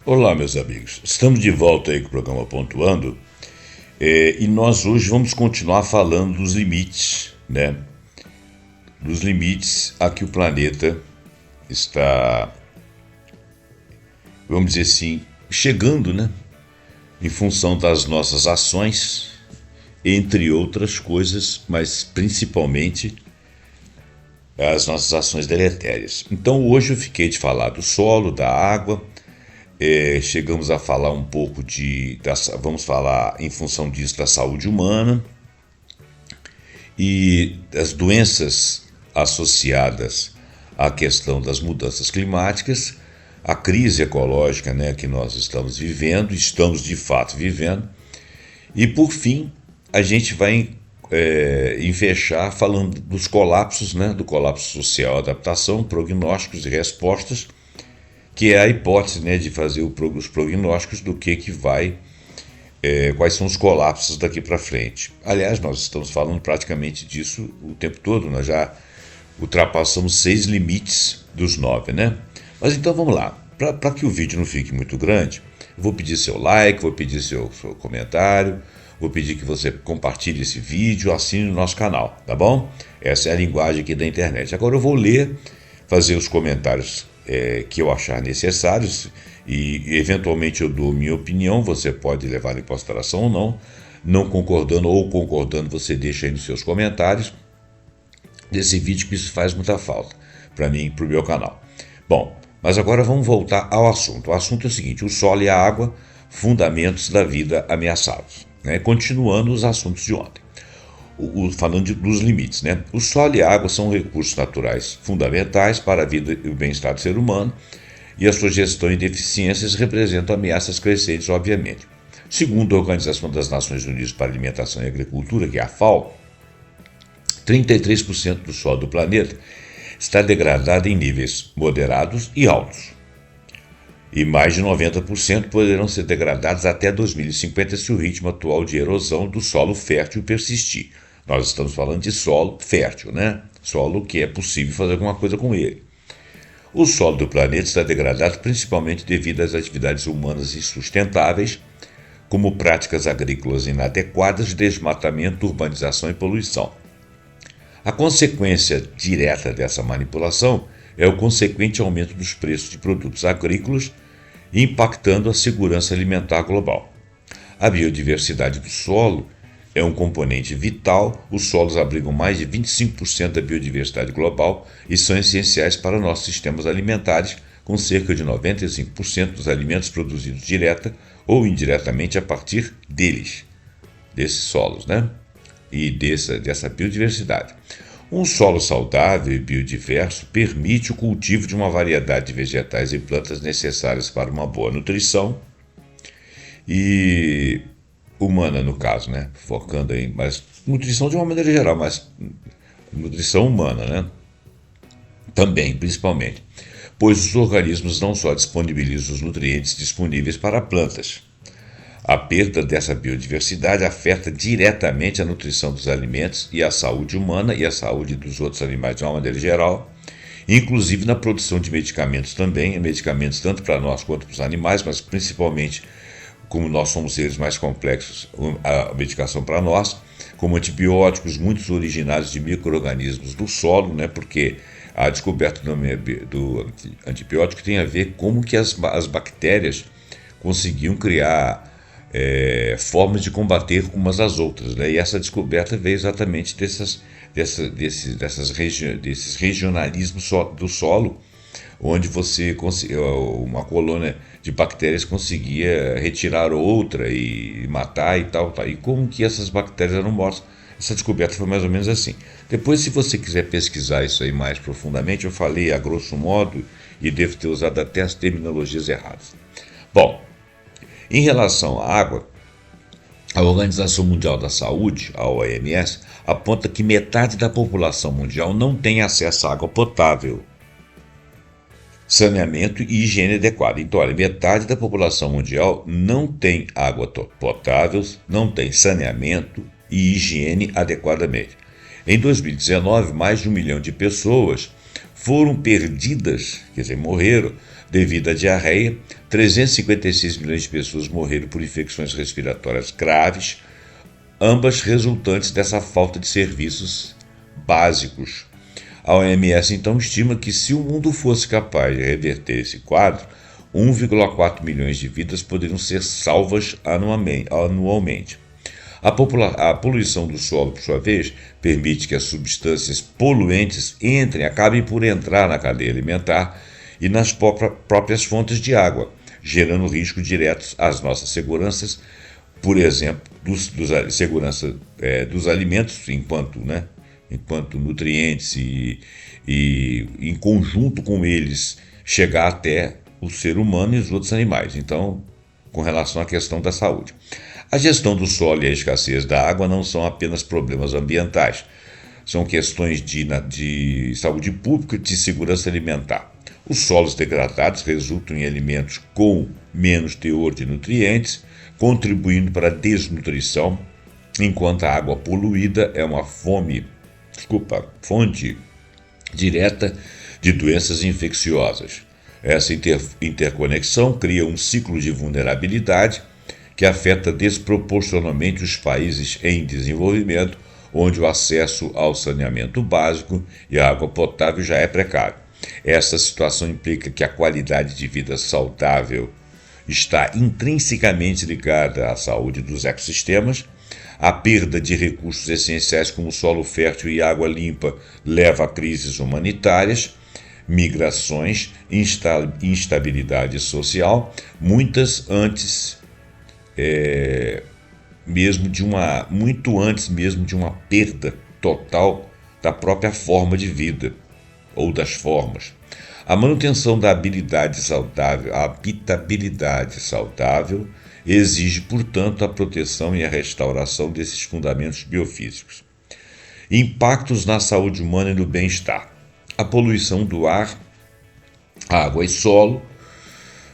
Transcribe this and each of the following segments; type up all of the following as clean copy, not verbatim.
Olá, meus amigos. Estamos de volta aí com o programa Pontuando e nós hoje vamos continuar falando dos limites, né? Dos limites a que o planeta está, vamos dizer assim, chegando, né? Em função das nossas ações, entre outras coisas, mas principalmente as nossas ações deletérias. Então hoje eu fiquei de falar do solo, da água. Chegamos a falar um pouco vamos falar em função disso da saúde humana e das doenças associadas à questão das mudanças climáticas, a crise ecológica, né, que nós estamos vivendo, estamos de fato vivendo, e por fim a gente vai fechar falando dos colapsos, né, do colapso social, adaptação, prognósticos e respostas, que é a hipótese, né, de fazer os prognósticos do que vai, quais são os colapsos daqui para frente. Aliás, nós estamos falando praticamente disso o tempo todo, nós já ultrapassamos 6 limites dos 9, né? Mas então vamos lá, para que o vídeo não fique muito grande, eu vou pedir seu like, vou pedir seu comentário, vou pedir que você compartilhe esse vídeo, assine o nosso canal, tá bom? Essa é a linguagem aqui da internet. Agora eu vou fazer os comentários que eu achar necessários e eventualmente eu dou minha opinião, você pode levar em consideração ou não concordando ou concordando, você deixa aí nos seus comentários desse vídeo, que isso faz muita falta para mim e para o meu canal. Bom, mas agora vamos voltar ao assunto. O assunto é o seguinte: o solo e a água, fundamentos da vida ameaçados, né? Continuando os assuntos de ontem. Falando dos limites, né? O solo e a água são recursos naturais fundamentais para a vida e o bem-estar do ser humano, e a sua gestão e deficiências representam ameaças crescentes, obviamente. Segundo a Organização das Nações Unidas para a Alimentação e Agricultura, que é a FAO, 33% do solo do planeta está degradado em níveis moderados e altos. E mais de 90% poderão ser degradados até 2050 se o ritmo atual de erosão do solo fértil persistir. Nós estamos falando de solo fértil, né? Solo que é possível fazer alguma coisa com ele. O solo do planeta está degradado principalmente devido às atividades humanas insustentáveis, como práticas agrícolas inadequadas, desmatamento, urbanização e poluição. A consequência direta dessa manipulação é o consequente aumento dos preços de produtos agrícolas, impactando a segurança alimentar global. A biodiversidade do solo é um componente vital. Os solos abrigam mais de 25% da biodiversidade global e são essenciais para nossos sistemas alimentares, com cerca de 95% dos alimentos produzidos direta ou indiretamente a partir desses solos, né? E dessa biodiversidade. Um solo saudável e biodiverso permite o cultivo de uma variedade de vegetais e plantas necessárias para uma boa nutrição e humana, no caso, né? Focando em mas nutrição de uma maneira geral, mas nutrição humana, né? Também, principalmente, pois os organismos não só disponibilizam os nutrientes disponíveis para plantas. A perda dessa biodiversidade afeta diretamente a nutrição dos alimentos e a saúde humana e a saúde dos outros animais de uma maneira geral, inclusive na produção de medicamentos também, medicamentos tanto para nós quanto para os animais, mas principalmente, como nós somos seres mais complexos, a medicação para nós, como antibióticos, muitos originários de micro-organismos do solo, né, porque a descoberta do antibiótico tem a ver com como que as bactérias conseguiam criar formas de combater umas às outras, né? E essa descoberta veio exatamente desses regionalismos do solo, onde uma colônia de bactérias conseguia retirar outra e matar e tal. E como que essas bactérias eram mortas? Essa descoberta foi mais ou menos assim. Depois, se você quiser pesquisar isso aí mais profundamente, eu falei a grosso modo e devo ter usado até as terminologias erradas. Bom, em relação à água, a Organização Mundial da Saúde, a OMS, aponta que metade da população mundial não tem acesso à água potável, saneamento e higiene adequada. Então, olha, metade da população mundial não tem água potável, não tem saneamento e higiene adequadamente. Em 2019, mais de 1 milhão de pessoas foram perdidas, quer dizer, morreram, Devido à diarreia, 356 milhões de pessoas morreram por infecções respiratórias graves, ambas resultantes dessa falta de serviços básicos. A OMS então estima que, se o mundo fosse capaz de reverter esse quadro, 1,4 milhões de vidas poderiam ser salvas anualmente. A poluição do solo, por sua vez, permite que as substâncias poluentes acabem por entrar na cadeia alimentar e nas próprias fontes de água, gerando riscos diretos às nossas seguranças, por exemplo, segurança dos alimentos enquanto nutrientes e em conjunto com eles chegar até o ser humano e os outros animais. Então, com relação à questão da saúde. A gestão do solo e a escassez da água não são apenas problemas ambientais, são questões de saúde pública e de segurança alimentar. Os solos degradados resultam em alimentos com menos teor de nutrientes, contribuindo para a desnutrição, enquanto a água poluída é uma fonte direta de doenças infecciosas. Essa interconexão cria um ciclo de vulnerabilidade que afeta desproporcionalmente os países em desenvolvimento, onde o acesso ao saneamento básico e à água potável já é precário. Essa situação implica que a qualidade de vida saudável está intrinsecamente ligada à saúde dos ecossistemas. A perda de recursos essenciais como solo fértil e água limpa leva a crises humanitárias, migrações, instabilidade social, muito antes mesmo de uma perda total da própria forma de vida ou das formas. A manutenção da habitabilidade saudável exige, portanto, a proteção e a restauração desses fundamentos biofísicos. Impactos na saúde humana e no bem-estar. A poluição do ar, água e solo,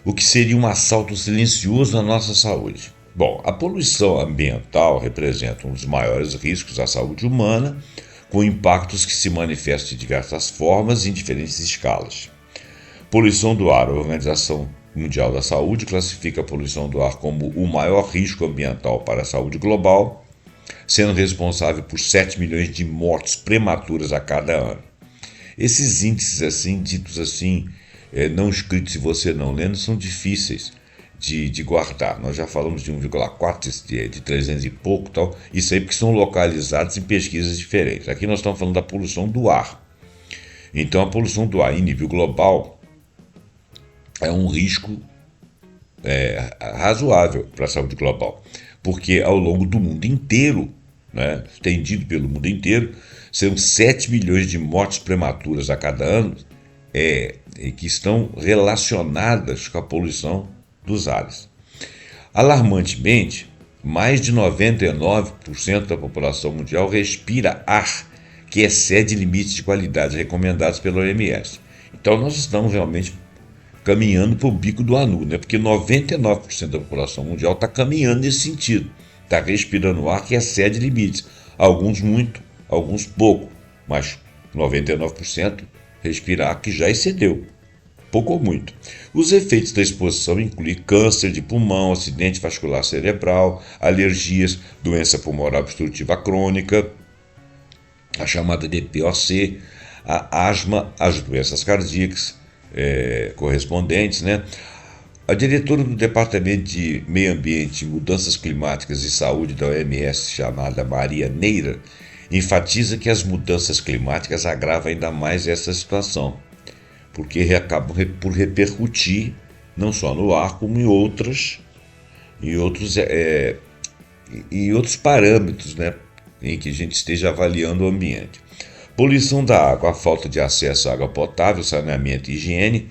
o que seria um assalto silencioso à nossa saúde. Bom, a poluição ambiental representa um dos maiores riscos à saúde humana, com impactos que se manifestam de diversas formas e em diferentes escalas. Poluição do ar. A Organização Mundial da Saúde classifica a poluição do ar como o maior risco ambiental para a saúde global, sendo responsável por 7 milhões de mortes prematuras a cada ano. Esses índices ditos não escritos e você não lendo, são difíceis de guardar. Nós já falamos de 1,4, de 300 e pouco, tal, isso aí porque são localizados em pesquisas diferentes. Aqui nós estamos falando da poluição do ar. Então, a poluição do ar em nível global é um risco razoável para a saúde global, porque ao longo do mundo inteiro, estendido pelo mundo inteiro, são 7 milhões de mortes prematuras a cada ano que estão relacionadas com a poluição dos ares. Alarmantemente, mais de 99% da população mundial respira ar que excede limites de qualidade recomendados pela OMS. Então nós estamos realmente caminhando para o bico do anu, porque 99% da população mundial está caminhando nesse sentido, está respirando ar que excede limites, alguns muito, alguns pouco, mas 99% respira ar que já excedeu, pouco ou muito. Os efeitos da exposição incluem câncer de pulmão, acidente vascular cerebral, alergias, doença pulmonar obstrutiva crônica, a chamada DPOC, a asma, as doenças cardíacas correspondentes, A diretora do Departamento de Meio Ambiente, Mudanças Climáticas e Saúde da OMS, chamada Maria Neira, enfatiza que as mudanças climáticas agravam ainda mais essa situação, porque acabam por repercutir não só no ar, como em outros parâmetros, em que a gente esteja avaliando o ambiente. Poluição da água, a falta de acesso à água potável, saneamento e higiene,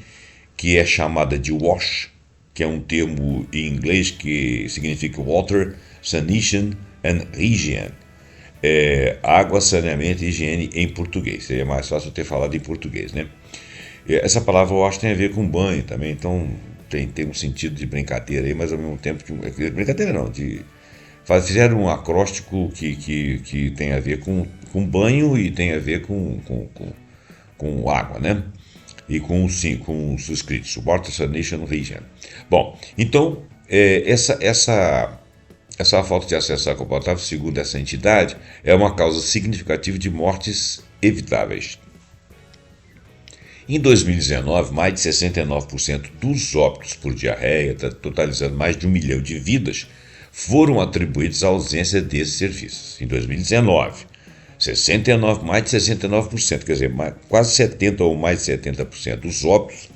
que é chamada de WASH, que é um termo em inglês que significa Water, Sanitation and Hygiene. Água, saneamento e higiene em português. Seria mais fácil eu ter falado em português, Essa palavra WASH tem a ver com banho também, então tem um sentido de brincadeira aí, mas ao mesmo tempo que brincadeira não, fizeram um acróstico que tem a ver com banho e tem a ver com água, e com os inscritos, Water Sanitation Region. Bom, então, essa falta de acesso à água potável, segundo essa entidade, é uma causa significativa de mortes evitáveis. Em 2019, mais de 69% dos óbitos por diarreia, totalizando mais de 1 milhão de vidas, foram atribuídos à ausência desses serviços. Em 2019, mais de 69%, quer dizer, quase 70% ou mais de 70% dos óbitos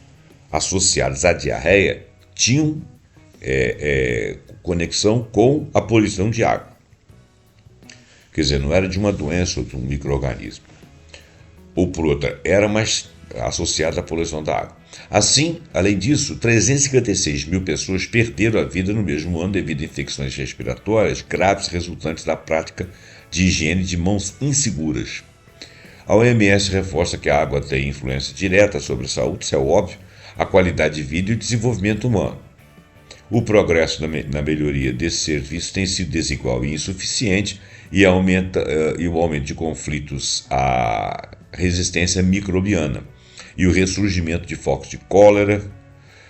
associados à diarreia tinham conexão com a poluição de água. Quer dizer, não era de uma doença ou de um micro-organismo. Ou por outra, era mais associada à poluição da água. Assim, além disso, 356 mil pessoas perderam a vida no mesmo ano devido a infecções respiratórias graves resultantes da prática de higiene de mãos inseguras. A OMS reforça que a água tem influência direta sobre a saúde, isso é óbvio, a qualidade de vida e o desenvolvimento humano. O progresso na melhoria desse serviço tem sido desigual e insuficiente e o aumento de conflitos à resistência microbiana e o ressurgimento de focos de cólera,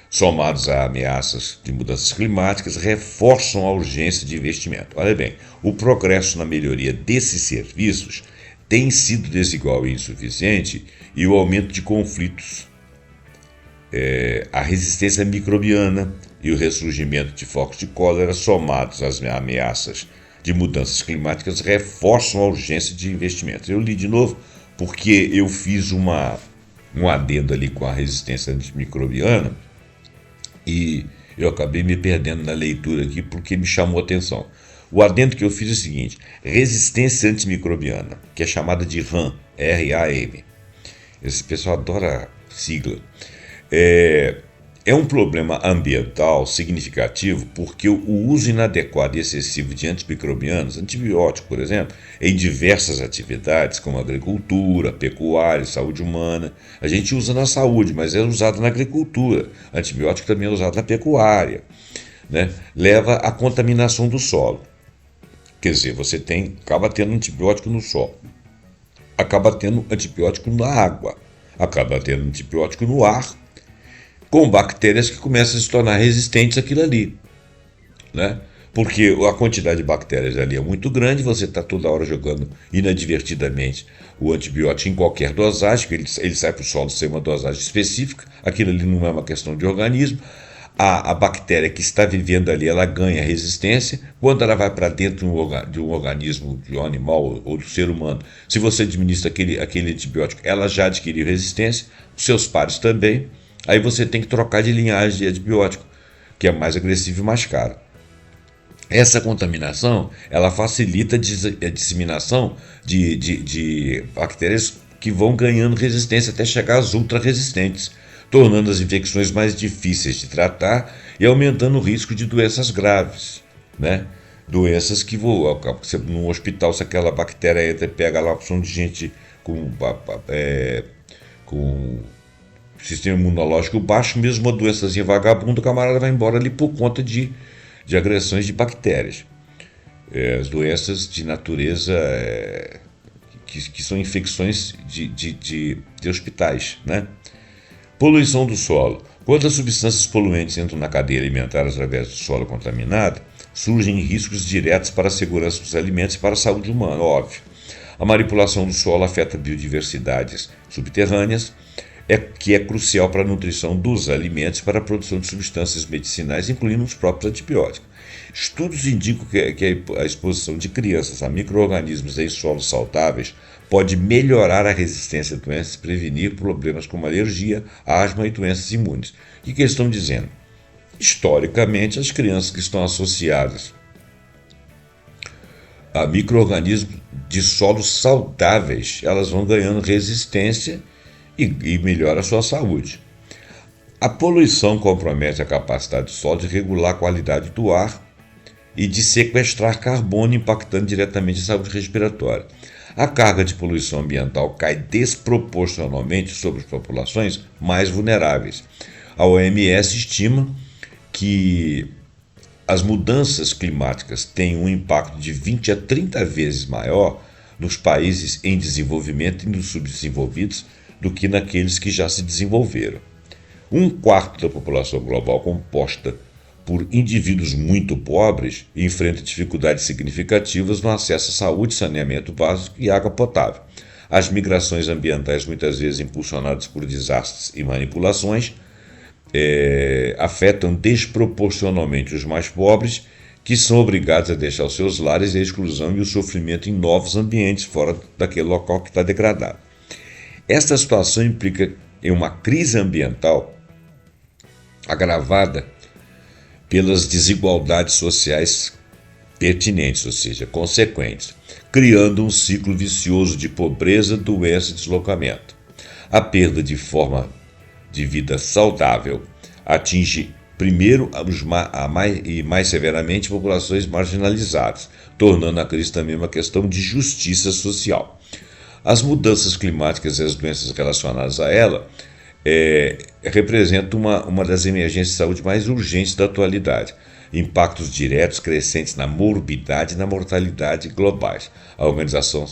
somados a ameaças de mudanças climáticas, reforçam a urgência de investimento. Olha bem, o progresso na melhoria desses serviços tem sido desigual e insuficiente e o aumento de conflitos, a resistência microbiana e o ressurgimento de focos de cólera, somados às ameaças de mudanças climáticas, reforçam a urgência de investimento. Eu li de novo porque eu fiz um adendo ali com a resistência antimicrobiana e eu acabei me perdendo na leitura aqui porque me chamou a atenção. O adendo que eu fiz é o seguinte: resistência antimicrobiana, que é chamada de RAM, RAM. Esse pessoal adora sigla. É um problema ambiental significativo porque o uso inadequado e excessivo de antimicrobianos, antibióticos, por exemplo, em diversas atividades como agricultura, pecuária, saúde humana. A gente usa na saúde, mas é usado na agricultura. Antibiótico também é usado na pecuária, né? Leva à contaminação do solo. Quer dizer, você acaba tendo antibiótico no solo, acaba tendo antibiótico na água, acaba tendo antibiótico no ar, com bactérias que começam a se tornar resistentes àquilo ali, né? Porque a quantidade de bactérias ali é muito grande, você está toda hora jogando inadvertidamente o antibiótico em qualquer dosagem, ele sai para o solo sem uma dosagem específica, aquilo ali não é uma questão de organismo, a bactéria que está vivendo ali, ela ganha resistência, quando ela vai para dentro de um organismo, de um animal ou do ser humano, se você administra aquele antibiótico, ela já adquiriu resistência, os seus pares também. Aí você tem que trocar de linhagem de antibiótico, que é mais agressivo e mais caro. Essa contaminação, ela facilita a disseminação de bactérias que vão ganhando resistência até chegar às ultra-resistentes, tornando as infecções mais difíceis de tratar e aumentando o risco de doenças graves, né? Doenças que no hospital, se aquela bactéria entra e pega lá a opção de gente com sistema imunológico baixo, mesmo uma doençazinha vagabunda, o camarada vai embora ali por conta de agressões de bactérias. As doenças de natureza que são infecções de hospitais, né? Poluição do solo. Quando as substâncias poluentes entram na cadeia alimentar através do solo contaminado, surgem riscos diretos para a segurança dos alimentos e para a saúde humana, óbvio. A manipulação do solo afeta biodiversidades subterrâneas, que é crucial para a nutrição dos alimentos e para a produção de substâncias medicinais, incluindo os próprios antibióticos. Estudos indicam que a exposição de crianças a micro-organismos em solos saudáveis pode melhorar a resistência a doenças e prevenir problemas como alergia, asma e doenças imunes. O que eles estão dizendo? Historicamente, as crianças que estão associadas a micro-organismos de solos saudáveis, elas vão ganhando resistência e melhora a sua saúde. A poluição compromete a capacidade do solo de regular a qualidade do ar e de sequestrar carbono, impactando diretamente a saúde respiratória. A carga de poluição ambiental cai desproporcionalmente sobre as populações mais vulneráveis. A OMS estima que as mudanças climáticas têm um impacto de 20 a 30 vezes maior nos países em desenvolvimento e nos subdesenvolvidos do que naqueles que já se desenvolveram. Um quarto da população global, composta por indivíduos muito pobres, enfrenta dificuldades significativas no acesso à saúde, saneamento básico e água potável. As migrações ambientais, muitas vezes impulsionadas por desastres e manipulações, afetam desproporcionalmente os mais pobres, que são obrigados a deixar os seus lares e a exclusão e o sofrimento em novos ambientes, fora daquele local que está degradado. Esta situação implica em uma crise ambiental agravada pelas desigualdades sociais pertinentes, ou seja, consequentes, criando um ciclo vicioso de pobreza, doença e deslocamento. A perda de forma de vida saudável atinge primeiro e mais severamente populações marginalizadas, tornando a crise também uma questão de justiça social. As mudanças climáticas e as doenças relacionadas a ela representam uma das emergências de saúde mais urgentes da atualidade. Impactos diretos crescentes na morbidade e na mortalidade globais. A Organização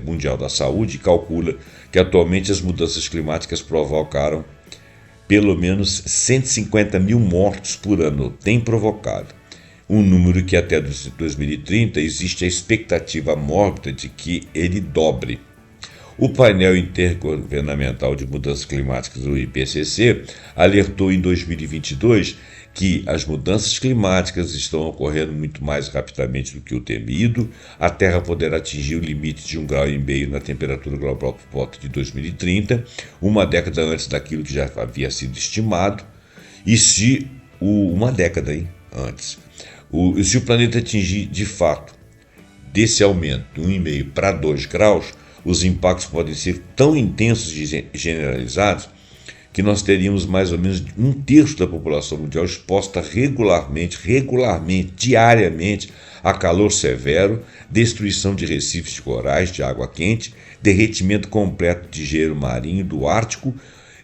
Mundial da Saúde calcula que atualmente as mudanças climáticas provocaram pelo menos 150 mil mortos por ano, tem provocado. Um número que até 2030 existe a expectativa mórbida de que ele dobre. O painel intergovernamental de mudanças climáticas, o IPCC, alertou em 2022 que as mudanças climáticas estão ocorrendo muito mais rapidamente do que o temido. A Terra poderá atingir o limite de 1,5 graus na temperatura global por volta de 2030, uma década antes daquilo que já havia sido estimado, e uma década antes. Se o planeta atingir de fato desse aumento de 1,5 para 2 graus, os impactos podem ser tão intensos e generalizados que nós teríamos mais ou menos 1/3 da população mundial exposta regularmente, diariamente, a calor severo, destruição de recifes de corais de água quente, derretimento completo de gelo marinho do Ártico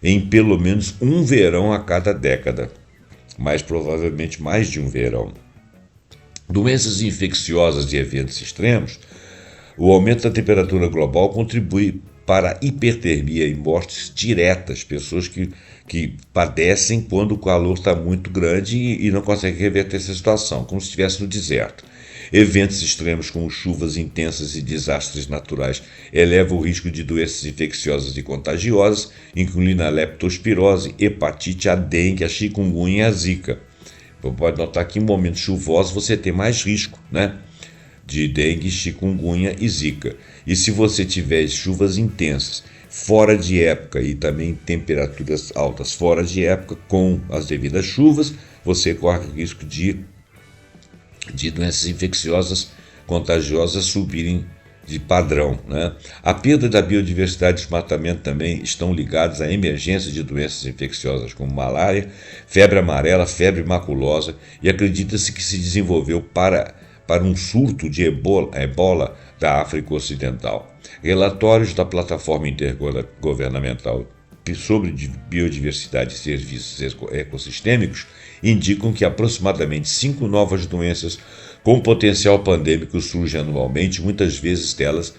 em pelo menos um verão a cada década, mais provavelmente mais de um verão. Doenças infecciosas e eventos extremos. O aumento da temperatura global contribui para a hipertermia e mortes diretas, pessoas que padecem quando o calor está muito grande e não conseguem reverter essa situação, como se estivesse no deserto. Eventos extremos como chuvas intensas e desastres naturais elevam o risco de doenças infecciosas e contagiosas, incluindo a leptospirose, hepatite, a dengue, a chikungunya e a zika. Você pode notar que em momentos chuvosos você tem mais risco, de dengue, chikungunya e zika. E se você tiver chuvas intensas, fora de época, e também temperaturas altas fora de época, com as devidas chuvas, você corre o risco de doenças infecciosas contagiosas subirem de padrão. A perda da biodiversidade e desmatamento também estão ligados à emergência de doenças infecciosas como malária, febre amarela, febre maculosa, e acredita-se que se desenvolveu para um surto de ebola da África Ocidental. Relatórios da Plataforma Intergovernamental sobre Biodiversidade e Serviços Ecossistêmicos indicam que aproximadamente 5 novas doenças com potencial pandêmico surgem anualmente, muitas delas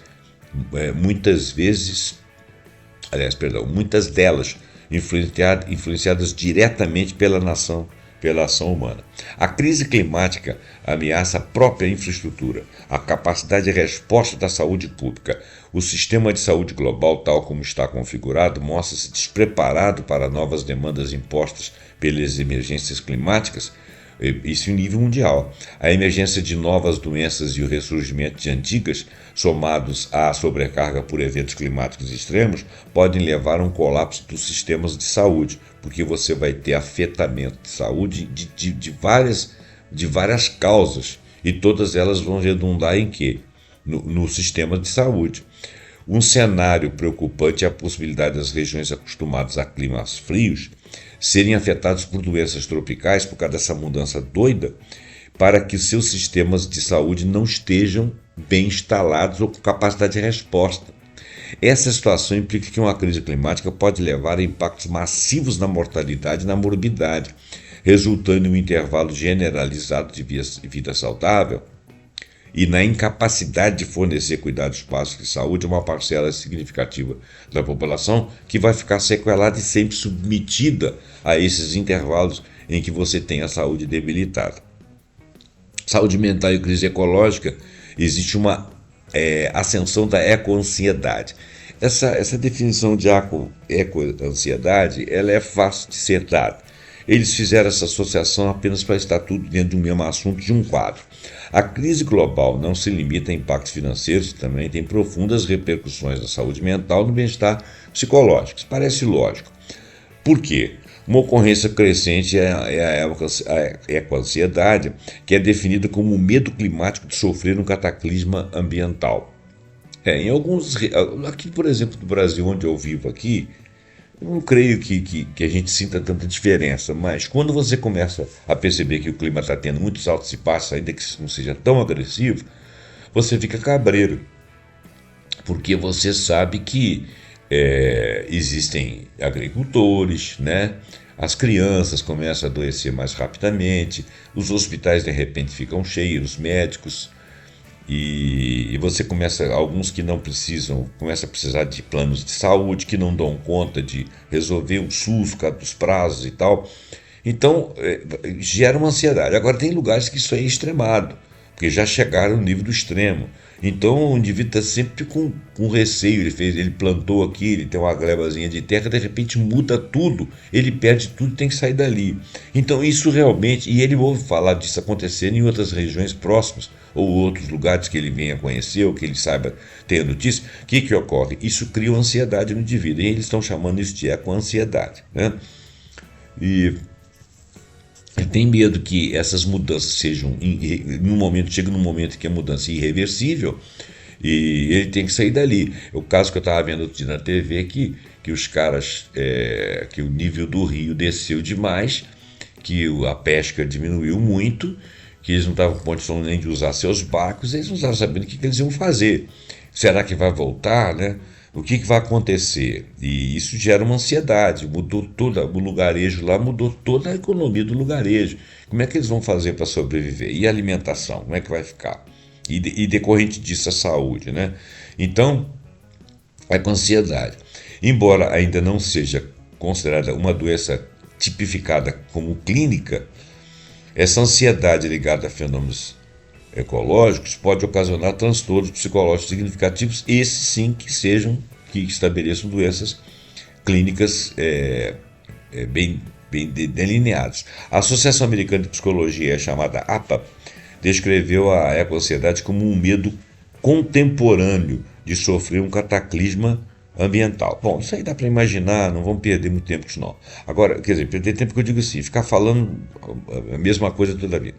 influenciadas diretamente pela ação humana. A crise climática ameaça a própria infraestrutura, a capacidade de resposta da saúde pública. O sistema de saúde global, tal como está configurado, mostra-se despreparado para novas demandas impostas pelas emergências climáticas, isso em nível mundial. A emergência de novas doenças e o ressurgimento de antigas, somados à sobrecarga por eventos climáticos extremos, podem levar a um colapso dos sistemas de saúde, porque você vai ter afetamento de saúde de várias causas, e todas elas vão redundar em quê? No sistema de saúde. Um cenário preocupante é a possibilidade das regiões acostumadas a climas frios serem afetadas por doenças tropicais por causa dessa mudança doida, para que seus sistemas de saúde não estejam bem instalados ou com capacidade de resposta. Essa situação implica que uma crise climática pode levar a impactos massivos na mortalidade e na morbidade, resultando em um intervalo generalizado de vida saudável e na incapacidade de fornecer cuidados básicos de saúde a uma parcela significativa da população que vai ficar sequelada e sempre submetida a esses intervalos em que você tem a saúde debilitada. Saúde mental e crise ecológica, existe uma ascensão da ecoansiedade. Essa definição de ecoansiedade, ela é fácil de ser dada. Eles fizeram essa associação apenas para estar tudo dentro do mesmo assunto de um quadro. A crise global não se limita a impactos financeiros, também tem profundas repercussões na saúde mental e no bem-estar psicológico. Isso parece lógico. Por quê? Uma ocorrência crescente é a ecoansiedade, que é definida como o medo climático de sofrer um cataclisma ambiental. Aqui, por exemplo, no Brasil, onde eu vivo aqui, eu não creio que a gente sinta tanta diferença, mas quando você começa a perceber que o clima está tendo muitos altos e baixos, ainda que isso não seja tão agressivo, você fica cabreiro, porque você sabe que existem agricultores, né? As crianças começam a adoecer mais rapidamente, os hospitais de repente ficam cheios, os médicos, e você alguns que não precisam, começam a precisar de planos de saúde que não dão conta de resolver o SUS, dos prazos e tal. Então, gera uma ansiedade. Agora, tem lugares que isso é extremado, porque já chegaram no nível do extremo. Então, o indivíduo está sempre com receio. Ele plantou aqui, ele tem uma glebazinha de terra, de repente muda tudo, ele perde tudo e tem que sair dali. Então, isso realmente, e ele ouve falar disso acontecendo em outras regiões próximas, ou outros lugares que ele venha conhecer, ou que ele saiba ter notícia. O que ocorre? Isso cria uma ansiedade no indivíduo, e eles estão chamando isso de ecoansiedade, né? E ele tem medo que essas mudanças sejam, chega num momento que a mudança é irreversível e ele tem que sair dali. O caso que eu estava vendo outro dia na TV é que os caras, que o nível do rio desceu demais, que a pesca diminuiu muito, que eles não estavam com condição nem de usar seus barcos, eles não estavam sabendo o que eles iam fazer. Será que vai voltar, né? O que vai acontecer? E isso gera uma ansiedade, mudou o lugarejo lá, mudou toda a economia do lugarejo. Como é que eles vão fazer para sobreviver? E a alimentação, como é que vai ficar? E decorrente disso a saúde, né? Então, é com ansiedade. Embora ainda não seja considerada uma doença tipificada como clínica, essa ansiedade ligada a fenômenos ecológicos pode ocasionar transtornos psicológicos significativos, esses sim que estabeleçam doenças clínicas bem delineadas. A Associação Americana de Psicologia, chamada APA, descreveu a ecoansiedade como um medo contemporâneo de sofrer um cataclisma ambiental. Bom, isso aí dá para imaginar, não vamos perder muito tempo com isso não. Agora, quer dizer, perder tempo que eu digo assim, ficar falando a mesma coisa toda a vida.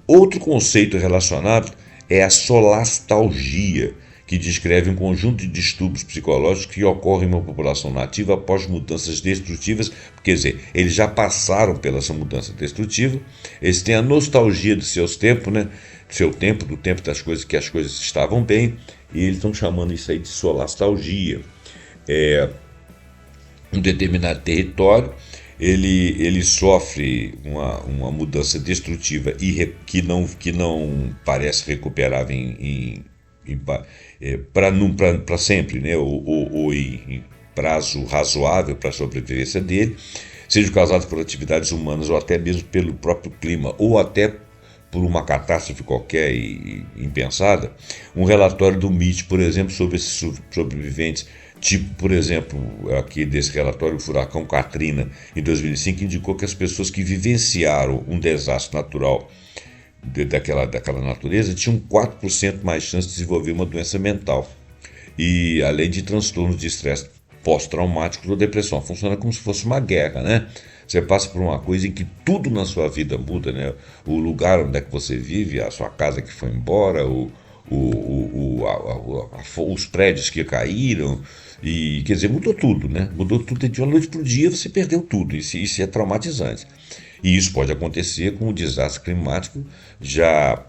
Outro conceito relacionado é a solastalgia, que descreve um conjunto de distúrbios psicológicos que ocorrem em uma população nativa após mudanças destrutivas. Quer dizer, eles já passaram pela essa mudança destrutiva, eles têm a nostalgia dos seus tempos, né? Do tempo das coisas que as coisas estavam bem, e eles estão chamando isso aí de solastalgia. Um determinado território, ele sofre uma mudança destrutiva e que não parece recuperável para sempre, né? ou em prazo razoável para a sobrevivência dele, seja causado por atividades humanas ou até mesmo pelo próprio clima, ou até por uma catástrofe qualquer e impensada. Um relatório do MIT, por exemplo, sobre esses sobreviventes, tipo, por exemplo, aqui desse relatório, o furacão Katrina, em 2005, indicou que as pessoas que vivenciaram um desastre natural daquela natureza tinham 4% mais chance de desenvolver uma doença mental, e além de transtornos de estresse pós-traumático ou depressão. Funciona como se fosse uma guerra, né? Você passa por uma coisa em que tudo na sua vida muda, né? O lugar onde é que você vive, a sua casa que foi embora, os prédios que caíram, e quer dizer, mudou tudo, né? Mudou tudo de uma noite para o dia, você perdeu tudo, isso é traumatizante. E isso pode acontecer com o desastre climático já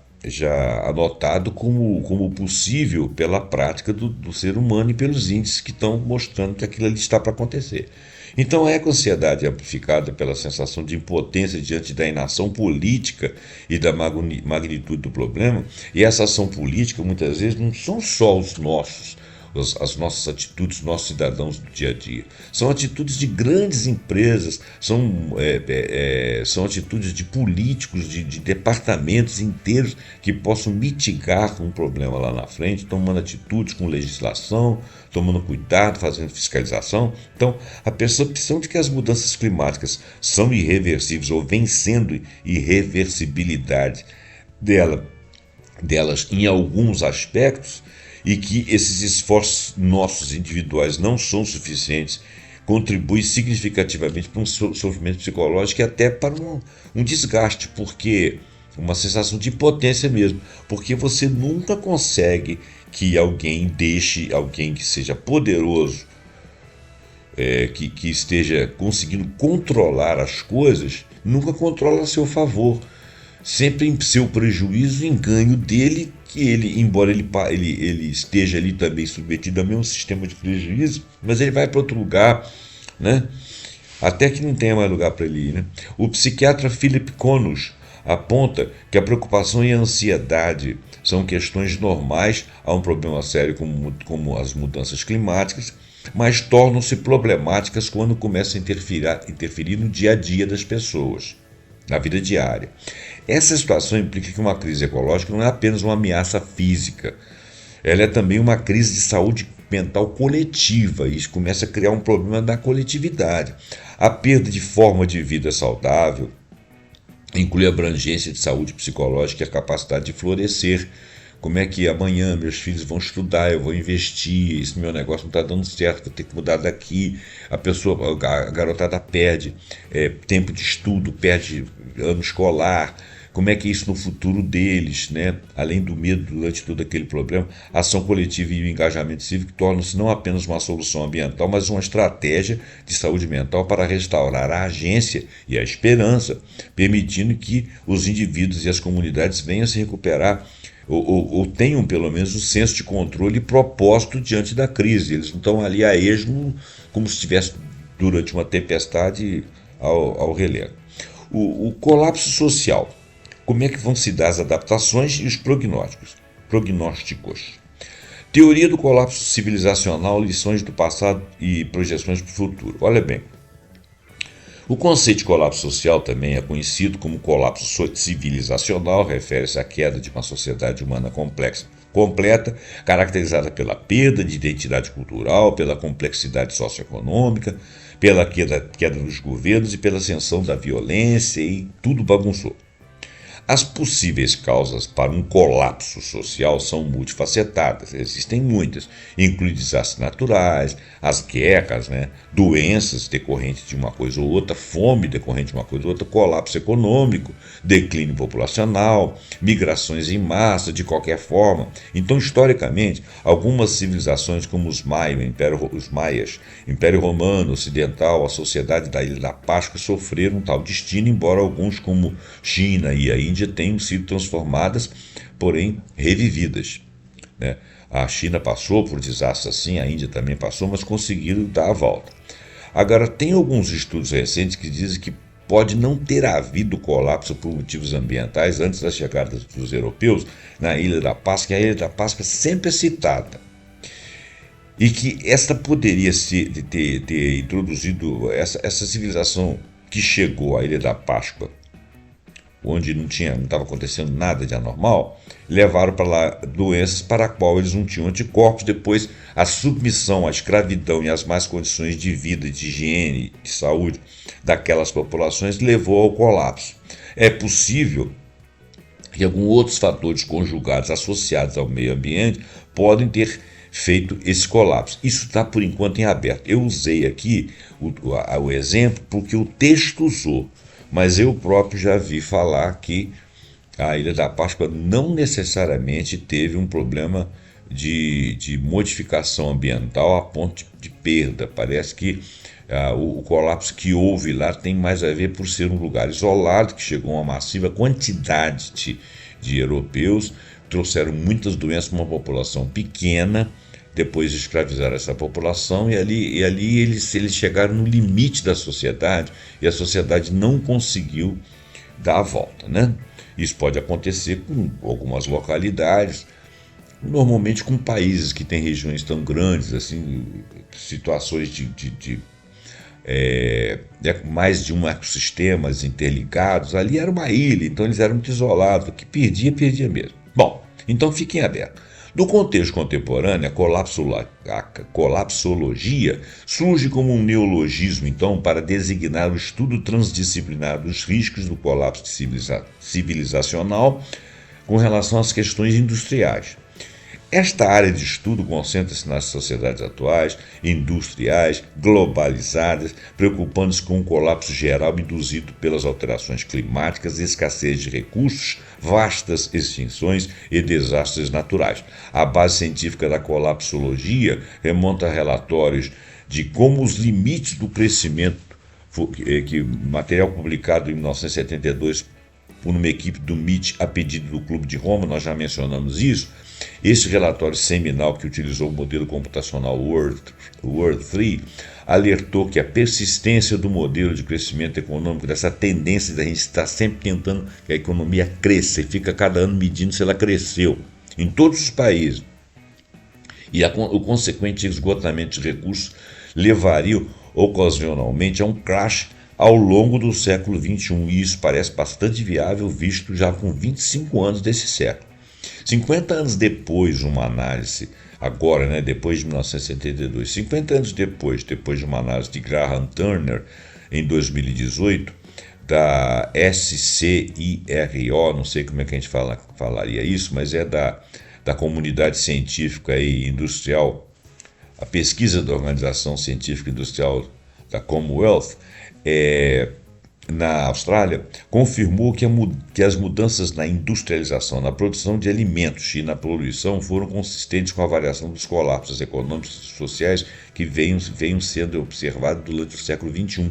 anotado como possível pela prática do ser humano e pelos índices que estão mostrando que aquilo ali está para acontecer. Então, a eco-ansiedade é amplificada pela sensação de impotência diante da inação política e da magnitude do problema, e essa ação política, muitas vezes, não são só as nossas atitudes, nossos cidadãos do dia a dia. São atitudes de grandes empresas, são atitudes de políticos, de departamentos inteiros que possam mitigar um problema lá na frente, tomando atitudes com legislação, tomando cuidado, fazendo fiscalização. Então, a percepção de que as mudanças climáticas são irreversíveis ou vem sendo irreversibilidade delas em alguns aspectos, e que esses esforços nossos individuais não são suficientes, contribui significativamente para um sofrimento psicológico e até para um desgaste, porque uma sensação de impotência mesmo, porque você nunca consegue que alguém que seja poderoso, que esteja conseguindo controlar as coisas, nunca controla a seu favor, sempre em seu prejuízo, em ganho dele, que ele, embora ele esteja ali também submetido ao mesmo sistema de prejuízo, mas ele vai para outro lugar, né? Até que não tenha mais lugar para ele ir, né? O psiquiatra Philip Connors aponta que a preocupação e a ansiedade são questões normais a um problema sério como as mudanças climáticas, mas tornam-se problemáticas quando começam a interferir no dia a dia das pessoas, na vida diária. Essa situação implica que uma crise ecológica não é apenas uma ameaça física, ela é também uma crise de saúde mental coletiva, e isso começa a criar um problema da coletividade. A perda de forma de vida saudável inclui a abrangência de saúde psicológica e a capacidade de florescer. Como é que amanhã meus filhos vão estudar, eu vou investir, esse meu negócio não está dando certo, vou ter que mudar daqui. A garotada perde tempo de estudo, perde ano escolar. Como é que é isso no futuro deles, né? Além do medo durante todo aquele problema, a ação coletiva e o engajamento cívico tornam-se não apenas uma solução ambiental, mas uma estratégia de saúde mental para restaurar a agência e a esperança, permitindo que os indivíduos e as comunidades venham a se recuperar ou tenham pelo menos um senso de controle e propósito diante da crise. Eles não estão ali a esmo como se estivesse durante uma tempestade ao relento. O colapso social. Como é que vão se dar as adaptações e os prognósticos? Teoria do colapso civilizacional, lições do passado e projeções para o futuro. Olha bem, o conceito de colapso social também é conhecido como colapso civilizacional, refere-se à queda de uma sociedade humana completa, caracterizada pela perda de identidade cultural, pela complexidade socioeconômica, pela queda dos governos e pela ascensão da violência, e tudo bagunçou. As possíveis causas para um colapso social são multifacetadas, existem muitas, incluem desastres naturais, as guerras, doenças decorrentes de uma coisa ou outra, fome decorrente de uma coisa ou outra, colapso econômico, declínio populacional, migrações em massa, de qualquer forma. Então, historicamente, algumas civilizações como os maias, Império Romano Ocidental, a sociedade da Ilha da Páscoa sofreram um tal destino, embora alguns como China e a Índia tenham sido transformadas, porém revividas. A China passou por desastres assim, a Índia também passou, mas conseguiram dar a volta. Agora, tem alguns estudos recentes que dizem que pode não ter havido colapso por motivos ambientais antes da chegada dos europeus na Ilha da Páscoa, e a Ilha da Páscoa sempre é citada. E que esta poderia ter introduzido essa civilização que chegou à Ilha da Páscoa, onde não estava acontecendo nada de anormal, levaram para lá doenças para as quais eles não tinham anticorpos. Depois, a submissão à escravidão e às más condições de vida, de higiene, de saúde daquelas populações levou ao colapso. É possível que alguns outros fatores conjugados associados ao meio ambiente podem ter feito esse colapso. Isso está, por enquanto, em aberto. Eu usei aqui o exemplo porque o texto usou, mas eu próprio já vi falar que a Ilha da Páscoa não necessariamente teve um problema de modificação ambiental a ponto de perda. Parece que o colapso que houve lá tem mais a ver por ser um lugar isolado, que chegou a uma massiva quantidade de europeus, trouxeram muitas doenças para uma população pequena, depois escravizaram essa população, e ali eles chegaram no limite da sociedade, e a sociedade não conseguiu dar a volta, né? Isso pode acontecer com algumas localidades, normalmente com países que têm regiões tão grandes, assim, situações mais de um ecossistemas interligados. Ali era uma ilha, então eles eram muito isolados, o que perdia mesmo. Bom, então fiquem abertos. No contexto contemporâneo, a colapsologia surge como um neologismo, então, para designar o estudo transdisciplinar dos riscos do colapso civilizacional com relação às questões industriais. Esta área de estudo concentra-se nas sociedades atuais, industriais, globalizadas, preocupando-se com o colapso geral induzido pelas alterações climáticas, escassez de recursos, vastas extinções e desastres naturais. A base científica da colapsologia remonta a relatórios de como os limites do crescimento, material publicado em 1972 por uma equipe do MIT a pedido do Clube de Roma, nós já mencionamos isso. Esse relatório seminal, que utilizou o modelo computacional World 3, alertou que a persistência do modelo de crescimento econômico, dessa tendência da gente estar sempre tentando que a economia cresça, e fica cada ano medindo se ela cresceu, em todos os países, e o consequente esgotamento de recursos levaria ocasionalmente a um crash ao longo do século XXI, e isso parece bastante viável, visto já com 25 anos desse século. 50 anos depois, uma análise, agora, né, depois de 1972, 50 anos depois de uma análise de Graham Turner, em 2018, da SCIRO, não sei como é que a gente falaria isso, mas é da comunidade científica e industrial, a pesquisa da Organização Científica e Industrial da Commonwealth, na Austrália, confirmou que as mudanças na industrialização, na produção de alimentos e na poluição foram consistentes com a variação dos colapsos econômicos e sociais que venham sendo observados durante o século XXI.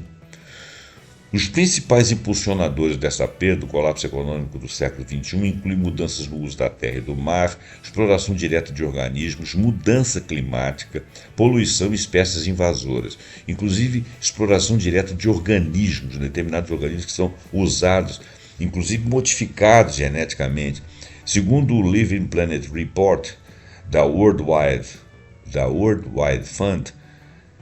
Os principais impulsionadores dessa perda do colapso econômico do século XXI incluem mudanças no uso da terra e do mar, exploração direta de organismos, mudança climática, poluição e espécies invasoras, inclusive exploração direta de organismos, determinados organismos que são usados, inclusive modificados geneticamente. Segundo o Living Planet Report da World Wide Fund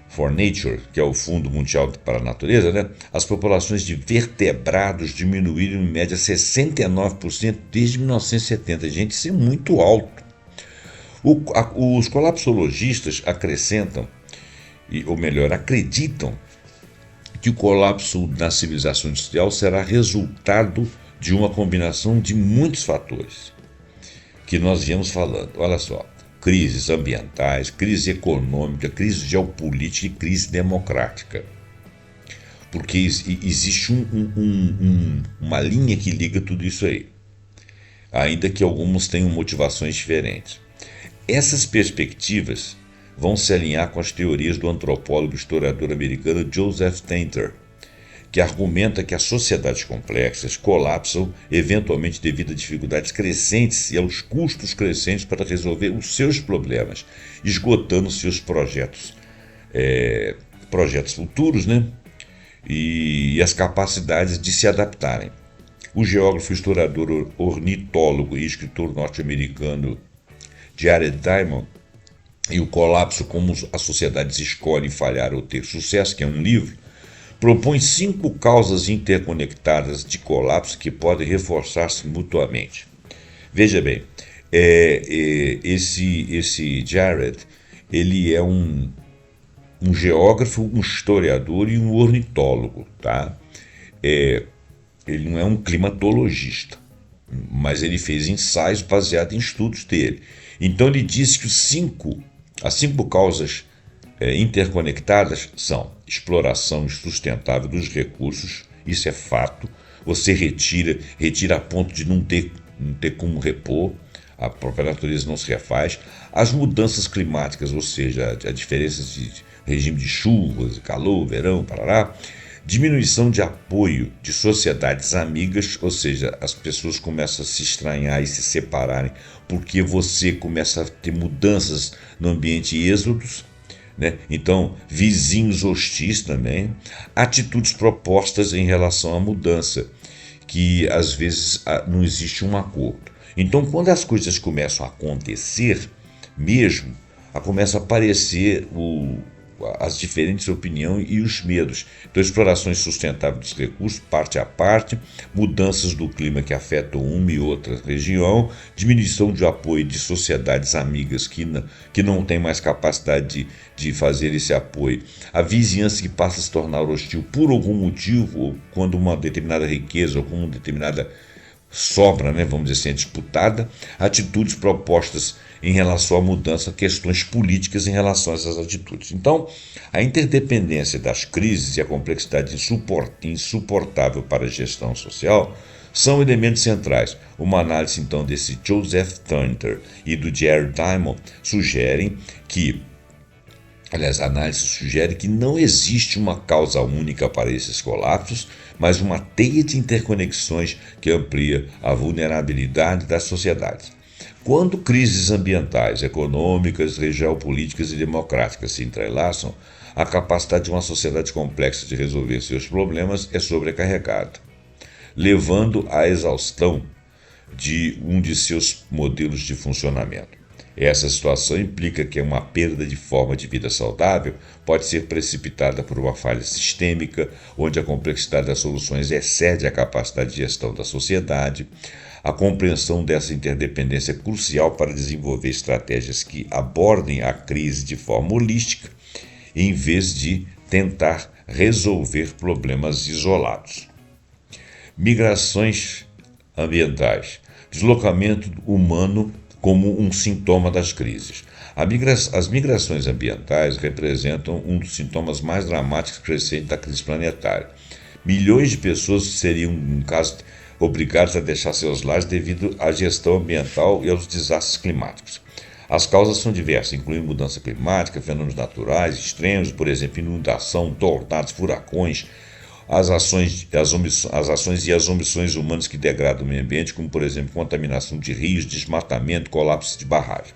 for Nature, que é o Fundo Mundial para a Natureza, né? As populações de vertebrados diminuíram em média 69% desde 1970. Gente, isso é muito alto. Os colapsologistas acrescentam, ou melhor, acreditam que o colapso na civilização industrial será resultado de uma combinação de muitos fatores que nós viemos falando. Olha só. Crises ambientais, crise econômica, crise geopolítica e crise democrática. Porque existe uma linha que liga tudo isso aí, ainda que alguns tenham motivações diferentes. Essas perspectivas vão se alinhar com as teorias do antropólogo e historiador americano Joseph Tainter, que argumenta que as sociedades complexas colapsam eventualmente devido a dificuldades crescentes e aos custos crescentes para resolver os seus problemas, esgotando seus projetos futuros, né? E as capacidades de se adaptarem. O geógrafo, historiador, ornitólogo e escritor norte-americano Jared Diamond, e o colapso, como as sociedades escolhem falhar ou ter sucesso, que é um livro, propõe 5 causas interconectadas de colapso que podem reforçar-se mutuamente. Veja bem, esse Jared, ele é um geógrafo, um historiador e um ornitólogo, tá? Ele não é um climatologista, mas ele fez ensaios baseados em estudos dele. Então ele disse que as 5 causas interconectadas são exploração insustentável dos recursos, isso é fato, você retira a ponto de não ter como repor, a própria natureza não se refaz, as mudanças climáticas, ou seja, a diferença de regime de chuvas, calor, verão, parará, Diminuição de apoio de sociedades amigas, ou seja, as pessoas começam a se estranhar e se separarem, porque você começa a ter mudanças no ambiente e êxodos, né? Então, vizinhos hostis também, atitudes propostas em relação à mudança, que às vezes não existe um acordo. Então, quando as coisas começam a acontecer mesmo, começa a aparecer as diferentes opiniões e os medos. Então, explorações sustentáveis dos recursos, parte a parte, mudanças do clima que afetam uma e outra região, diminuição de apoio de sociedades amigas que não têm mais capacidade de fazer esse apoio, a vizinhança que passa a se tornar hostil por algum motivo, ou quando uma determinada riqueza ou com uma determinada sobra, né, vamos dizer assim, é disputada, atitudes propostas em relação à mudança, questões políticas em relação a essas atitudes. Então, a interdependência das crises e a complexidade insuportável para a gestão social são elementos centrais. Uma análise, então, desse Joseph Turner e do Jerry Diamond sugerem que, aliás, a análise sugere que não existe uma causa única para esses colapsos, mas uma teia de interconexões que amplia a vulnerabilidade das sociedades. Quando crises ambientais, econômicas, geopolíticas e democráticas se entrelaçam, a capacidade de uma sociedade complexa de resolver seus problemas é sobrecarregada, levando à exaustão de um de seus modelos de funcionamento. Essa situação implica que uma perda de forma de vida saudável pode ser precipitada por uma falha sistêmica, onde a complexidade das soluções excede a capacidade de gestão da sociedade. A compreensão dessa interdependência é crucial para desenvolver estratégias que abordem a crise de forma holística, em vez de tentar resolver problemas isolados. Migrações ambientais. Deslocamento humano como um sintoma das crises. As migrações ambientais representam um dos sintomas mais dramáticos crescentes da crise planetária. Milhões de pessoas seriam, no caso, obrigadas a deixar seus lares devido à gestão ambiental e aos desastres climáticos. As causas são diversas, incluindo mudança climática, fenômenos naturais extremos, por exemplo, inundação, tornados, furacões, as ações e as omissões humanas que degradam o meio ambiente, como, por exemplo, contaminação de rios, desmatamento, colapso de barragem.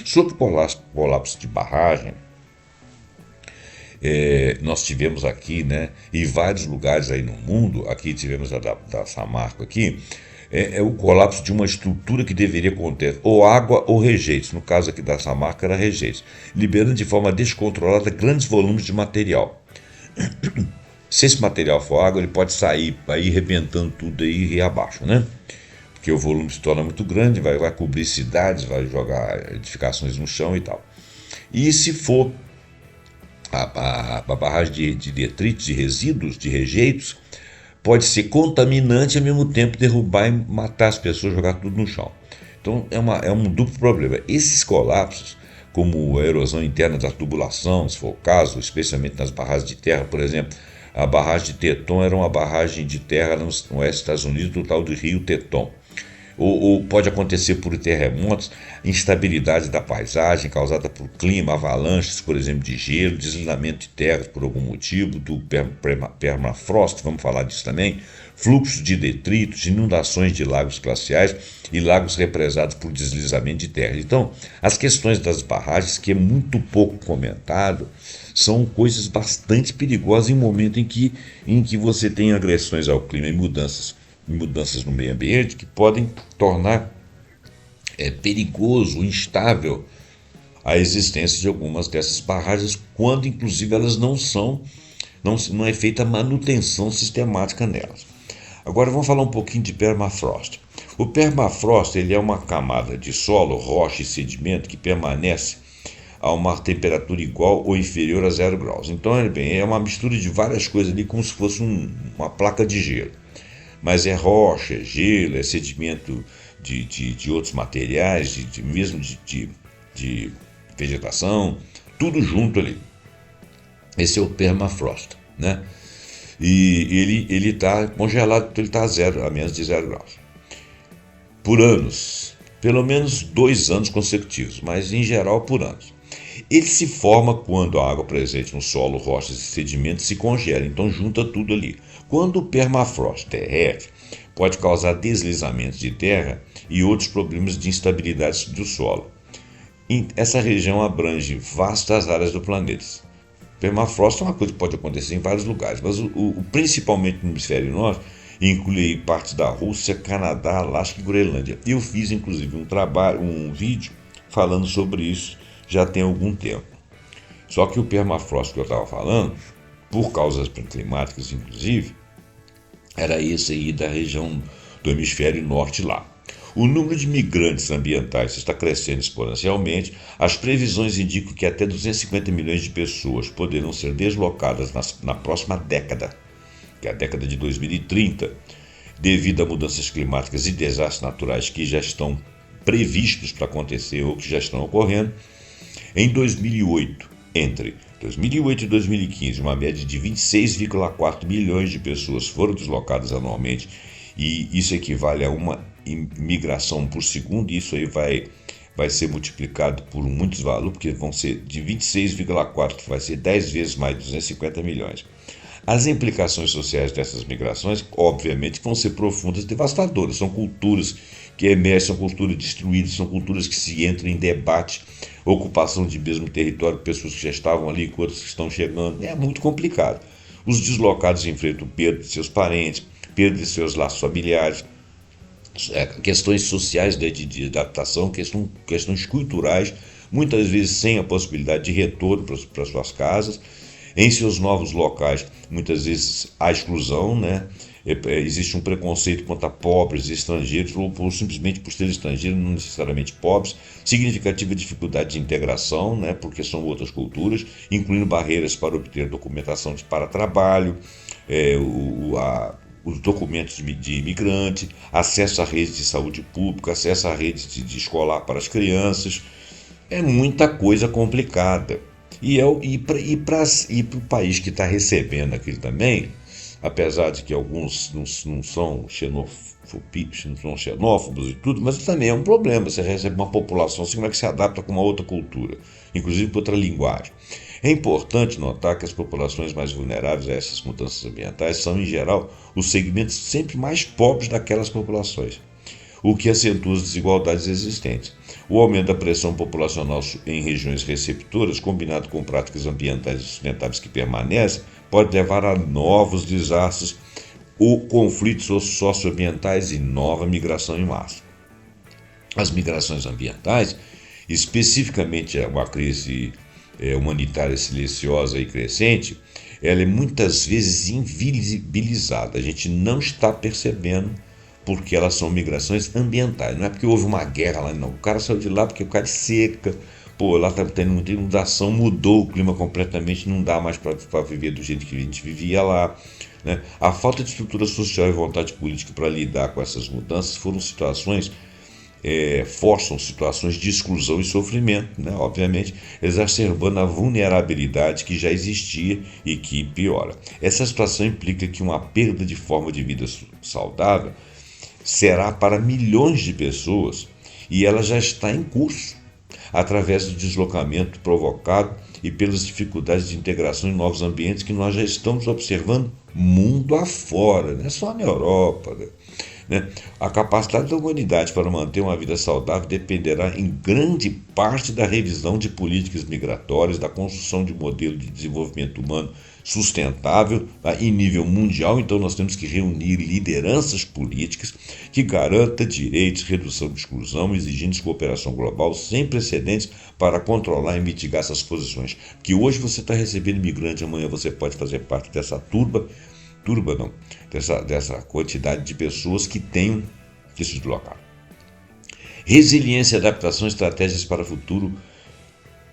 Sobre colapso de barragem, nós tivemos aqui, né, em vários lugares aí no mundo, aqui tivemos a da Samarco aqui, o colapso de uma estrutura que deveria conter ou água ou rejeitos, no caso aqui da Samarco era rejeitos, liberando de forma descontrolada grandes volumes de material. Se esse material for água, ele pode sair aí arrebentando tudo aí e abaixo, né? Porque o volume se torna muito grande, vai cobrir cidades, vai jogar edificações no chão e tal. E se for a barragem de detritos, de resíduos, de rejeitos, pode ser contaminante e ao mesmo tempo derrubar e matar as pessoas, jogar tudo no chão. Então é um duplo problema. Esses colapsos, como a erosão interna da tubulação, se for o caso, especialmente nas barragens de terra, por exemplo, a barragem de Teton era uma barragem de terra no oeste dos Estados Unidos, do tal de Rio Teton. Ou pode acontecer por terremotos, instabilidade da paisagem causada por clima, avalanches, por exemplo, de gelo, deslizamento de terras por algum motivo, do permafrost, vamos falar disso também, fluxo de detritos, inundações de lagos glaciais e lagos represados por deslizamento de terra. Então, as questões das barragens, que é muito pouco comentado, são coisas bastante perigosas em um momento em que você tem agressões ao clima e mudanças no meio ambiente que podem tornar perigoso, instável a existência de algumas dessas barragens, quando inclusive elas não é feita manutenção sistemática nelas. Agora vamos falar um pouquinho de permafrost. O permafrost ele é uma camada de solo, rocha e sedimento que permanece a uma temperatura igual ou inferior a 0 graus. Então, é uma mistura de várias coisas ali, como se fosse uma placa de gelo. Mas é rocha, é gelo, é sedimento de outros materiais, mesmo de vegetação, tudo junto ali. Esse é o permafrost, né? E ele está congelado, ele está a menos de 0 graus. Por anos, pelo menos 2 anos consecutivos, mas em geral por anos. Ele se forma quando a água presente no solo, rochas e sedimentos se congela, então junta tudo ali. Quando o permafrost derrete, pode causar deslizamentos de terra e outros problemas de instabilidade do solo. Essa região abrange vastas áreas do planeta. Permafrost é uma coisa que pode acontecer em vários lugares, mas principalmente no hemisfério norte, inclui partes da Rússia, Canadá, Alasca e Groenlândia. Eu fiz inclusive um vídeo falando sobre isso já tem algum tempo. Só que o permafrost que eu estava falando, por causas climáticas inclusive, era esse aí da região do hemisfério norte lá. O número de migrantes ambientais está crescendo exponencialmente. As previsões indicam que até 250 milhões de pessoas poderão ser deslocadas na próxima década, que é a década de 2030, devido a mudanças climáticas e desastres naturais que já estão previstos para acontecer ou que já estão ocorrendo. Em 2008, entre 2008 e 2015, uma média de 26,4 milhões de pessoas foram deslocadas anualmente, e isso equivale a uma imigração por segundo, e isso aí vai ser multiplicado por muitos valores, porque vão ser de 26,4, que vai ser 10 vezes mais, 250 milhões. As implicações sociais dessas migrações, obviamente, vão ser profundas e devastadoras. São culturas que emergem, são culturas destruídas, são culturas que se entram em debate, ocupação de mesmo território, pessoas que já estavam ali, outras que estão chegando. É muito complicado. Os deslocados enfrentam perda de seus parentes, perda de seus laços familiares, questões sociais de adaptação, questões culturais, muitas vezes sem a possibilidade de retorno para suas casas. Em seus novos locais, muitas vezes há exclusão, né? Existe um preconceito contra pobres e estrangeiros, ou simplesmente por ser estrangeiro, não necessariamente pobres, significativa dificuldade de integração, né? Porque são outras culturas, incluindo barreiras para obter documentação para trabalho, os documentos de imigrante, acesso à rede de saúde pública, acesso à rede de escolar para as crianças. É muita coisa complicada. E para o país que está recebendo aquilo também, apesar de que alguns não são xenófobos e tudo, mas também é um problema. Você recebe uma população, assim, como é que se adapta com uma outra cultura, inclusive com outra linguagem. É importante notar que as populações mais vulneráveis a essas mudanças ambientais são, em geral, os segmentos sempre mais pobres daquelas populações, o que acentua as desigualdades existentes. O aumento da pressão populacional em regiões receptoras, combinado com práticas ambientais sustentáveis que permanecem, pode levar a novos desastres ou conflitos socioambientais e nova migração em massa. As migrações ambientais, especificamente uma crise humanitária silenciosa e crescente, ela é muitas vezes invisibilizada. A gente não está percebendo porque elas são migrações ambientais. Não é porque houve uma guerra lá, não. O cara saiu de lá porque o cara é seca. Pô, lá está tendo muita inundação, mudou o clima completamente, não dá mais para viver do jeito que a gente vivia lá, né? A falta de estrutura social e vontade política para lidar com essas mudanças forçam situações de exclusão e sofrimento, né? Obviamente, exacerbando a vulnerabilidade que já existia e que piora. Essa situação implica que uma perda de forma de vida saudável será para milhões de pessoas, e ela já está em curso, através do deslocamento provocado e pelas dificuldades de integração em novos ambientes que nós já estamos observando mundo afora, não é só na Europa, né? A capacidade da humanidade para manter uma vida saudável dependerá em grande parte da revisão de políticas migratórias, da construção de modelo de desenvolvimento humano sustentável, tá, em nível mundial. Então nós temos que reunir lideranças políticas que garantam direitos, redução de exclusão, exigindo cooperação global sem precedentes para controlar e mitigar essas posições. Que hoje você está recebendo imigrante, amanhã você pode fazer parte dessa dessa quantidade de pessoas que tenham que se deslocar. Resiliência, adaptação, estratégias para o futuro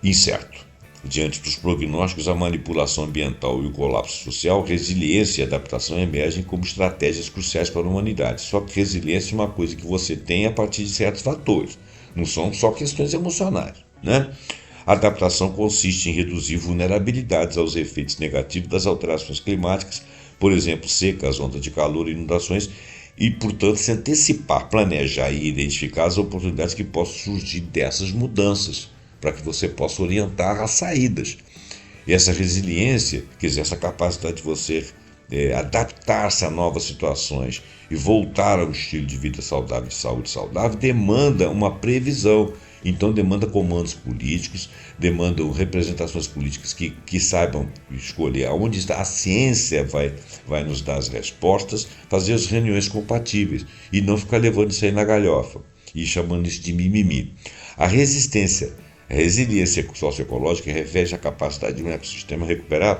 incerto. Diante dos prognósticos, a manipulação ambiental e o colapso social, resiliência e adaptação emergem como estratégias cruciais para a humanidade. Só que resiliência é uma coisa que você tem a partir de certos fatores, não são só questões emocionais, né? A adaptação consiste em reduzir vulnerabilidades aos efeitos negativos das alterações climáticas, por exemplo, secas, ondas de calor e inundações, e, portanto, se antecipar, planejar e identificar as oportunidades que possam surgir dessas mudanças, para que você possa orientar as saídas. E essa resiliência, quer dizer, essa capacidade de você adaptar-se a novas situações e voltar ao estilo de vida saudável, de saúde saudável, demanda uma previsão. Então demanda comandos políticos, demandam representações políticas que saibam escolher aonde está a ciência vai nos dar as respostas, fazer as reuniões compatíveis e não ficar levando isso aí na galhofa e chamando isso de mimimi. A resiliência socioecológica refere à capacidade de um ecossistema recuperar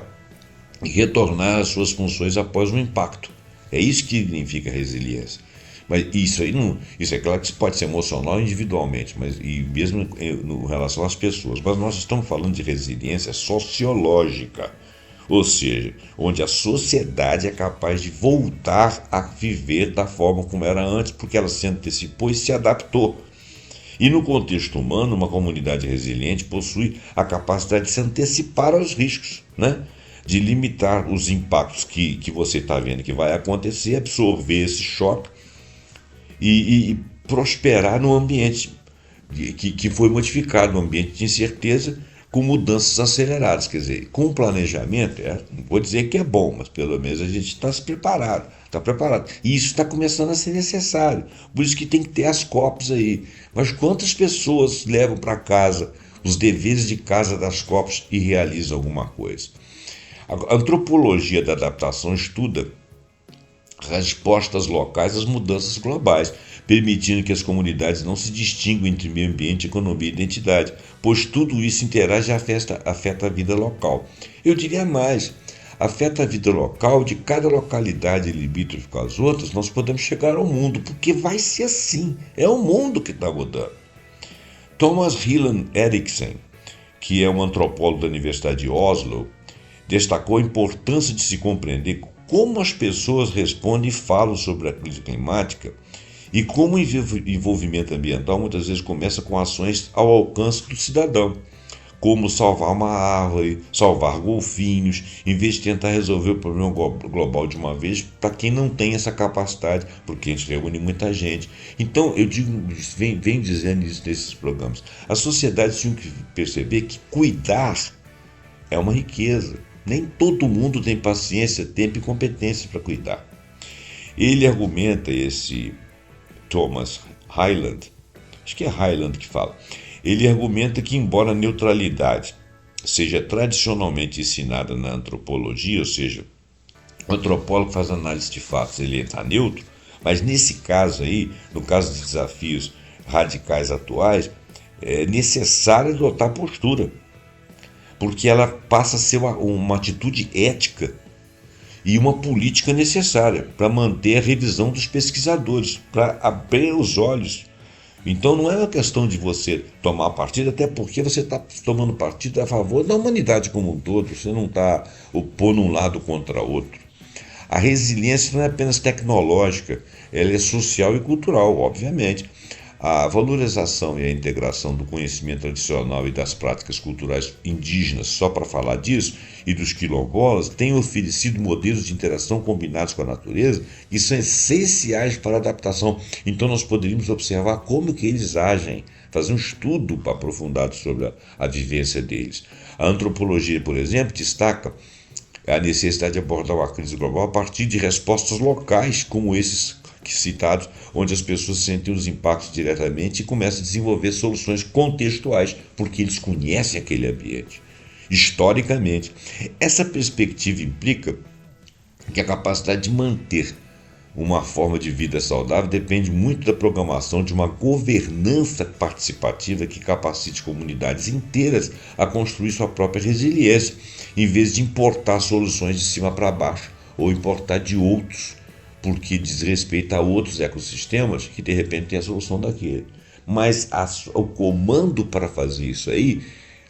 e retornar às suas funções após um impacto. É isso que significa resiliência. Mas isso é claro que pode ser emocional individualmente, e mesmo em relação às pessoas. Mas nós estamos falando de resiliência sociológica, ou seja, onde a sociedade é capaz de voltar a viver da forma como era antes, porque ela se antecipou e se adaptou. E no contexto humano, uma comunidade resiliente possui a capacidade de se antecipar aos riscos, né? De limitar os impactos que você está vendo que vai acontecer, absorver esse choque e prosperar no ambiente que foi modificado, um ambiente de incerteza, com mudanças aceleradas. Quer dizer, com planejamento, não vou dizer que é bom, mas pelo menos a gente está preparado. E isso está começando a ser necessário. Por isso que tem que ter as COPs aí. Mas quantas pessoas levam para casa os deveres de casa das COPs e realizam alguma coisa? A antropologia da adaptação estuda respostas locais às mudanças globais, permitindo que as comunidades não se distinguam entre meio ambiente, economia e identidade, pois tudo isso interage e afeta a vida local. Eu diria mais, afeta a vida local de cada localidade limítrofe com as outras, nós podemos chegar ao mundo, porque vai ser assim, é o mundo que está mudando. Thomas Hillel Eriksen, que é um antropólogo da Universidade de Oslo, destacou a importância de se compreender como as pessoas respondem e falam sobre a crise climática e como o envolvimento ambiental muitas vezes começa com ações ao alcance do cidadão, como salvar uma árvore, salvar golfinhos, em vez de tentar resolver o problema global de uma vez, para quem não tem essa capacidade, porque a gente reúne muita gente. Então, eu venho dizendo isso nesses programas. A sociedade tem que perceber que cuidar é uma riqueza. Nem todo mundo tem paciência, tempo e competência para cuidar. Ele argumenta, esse Thomas Hyland, acho que é Hyland que fala, ele argumenta que, embora a neutralidade seja tradicionalmente ensinada na antropologia, ou seja, o antropólogo faz análise de fatos, ele está neutro, mas nesse caso aí, no caso dos desafios radicais atuais, é necessário adotar postura, porque ela passa a ser uma atitude ética e uma política necessária para manter a revisão dos pesquisadores, para abrir os olhos. Então não é uma questão de você tomar partido, até porque você está tomando partido a favor da humanidade como um todo, você não está opondo um lado contra outro. A resiliência não é apenas tecnológica, ela é social e cultural, obviamente. A valorização e a integração do conhecimento tradicional e das práticas culturais indígenas, só para falar disso, e dos quilombolas, tem oferecido modelos de interação combinados com a natureza que são essenciais para a adaptação. Então nós poderíamos observar como que eles agem, fazer um estudo aprofundado sobre a vivência deles. A antropologia, por exemplo, destaca a necessidade de abordar a crise global a partir de respostas locais, como esses citados, onde as pessoas sentem os impactos diretamente e começam a desenvolver soluções contextuais, porque eles conhecem aquele ambiente. Historicamente, essa perspectiva implica que a capacidade de manter uma forma de vida saudável depende muito da programação de uma governança participativa que capacite comunidades inteiras a construir sua própria resiliência, em vez de importar soluções de cima para baixo ou importar de outros, porque diz respeito a outros ecossistemas que de repente tem a solução daquele. Mas o comando para fazer isso aí,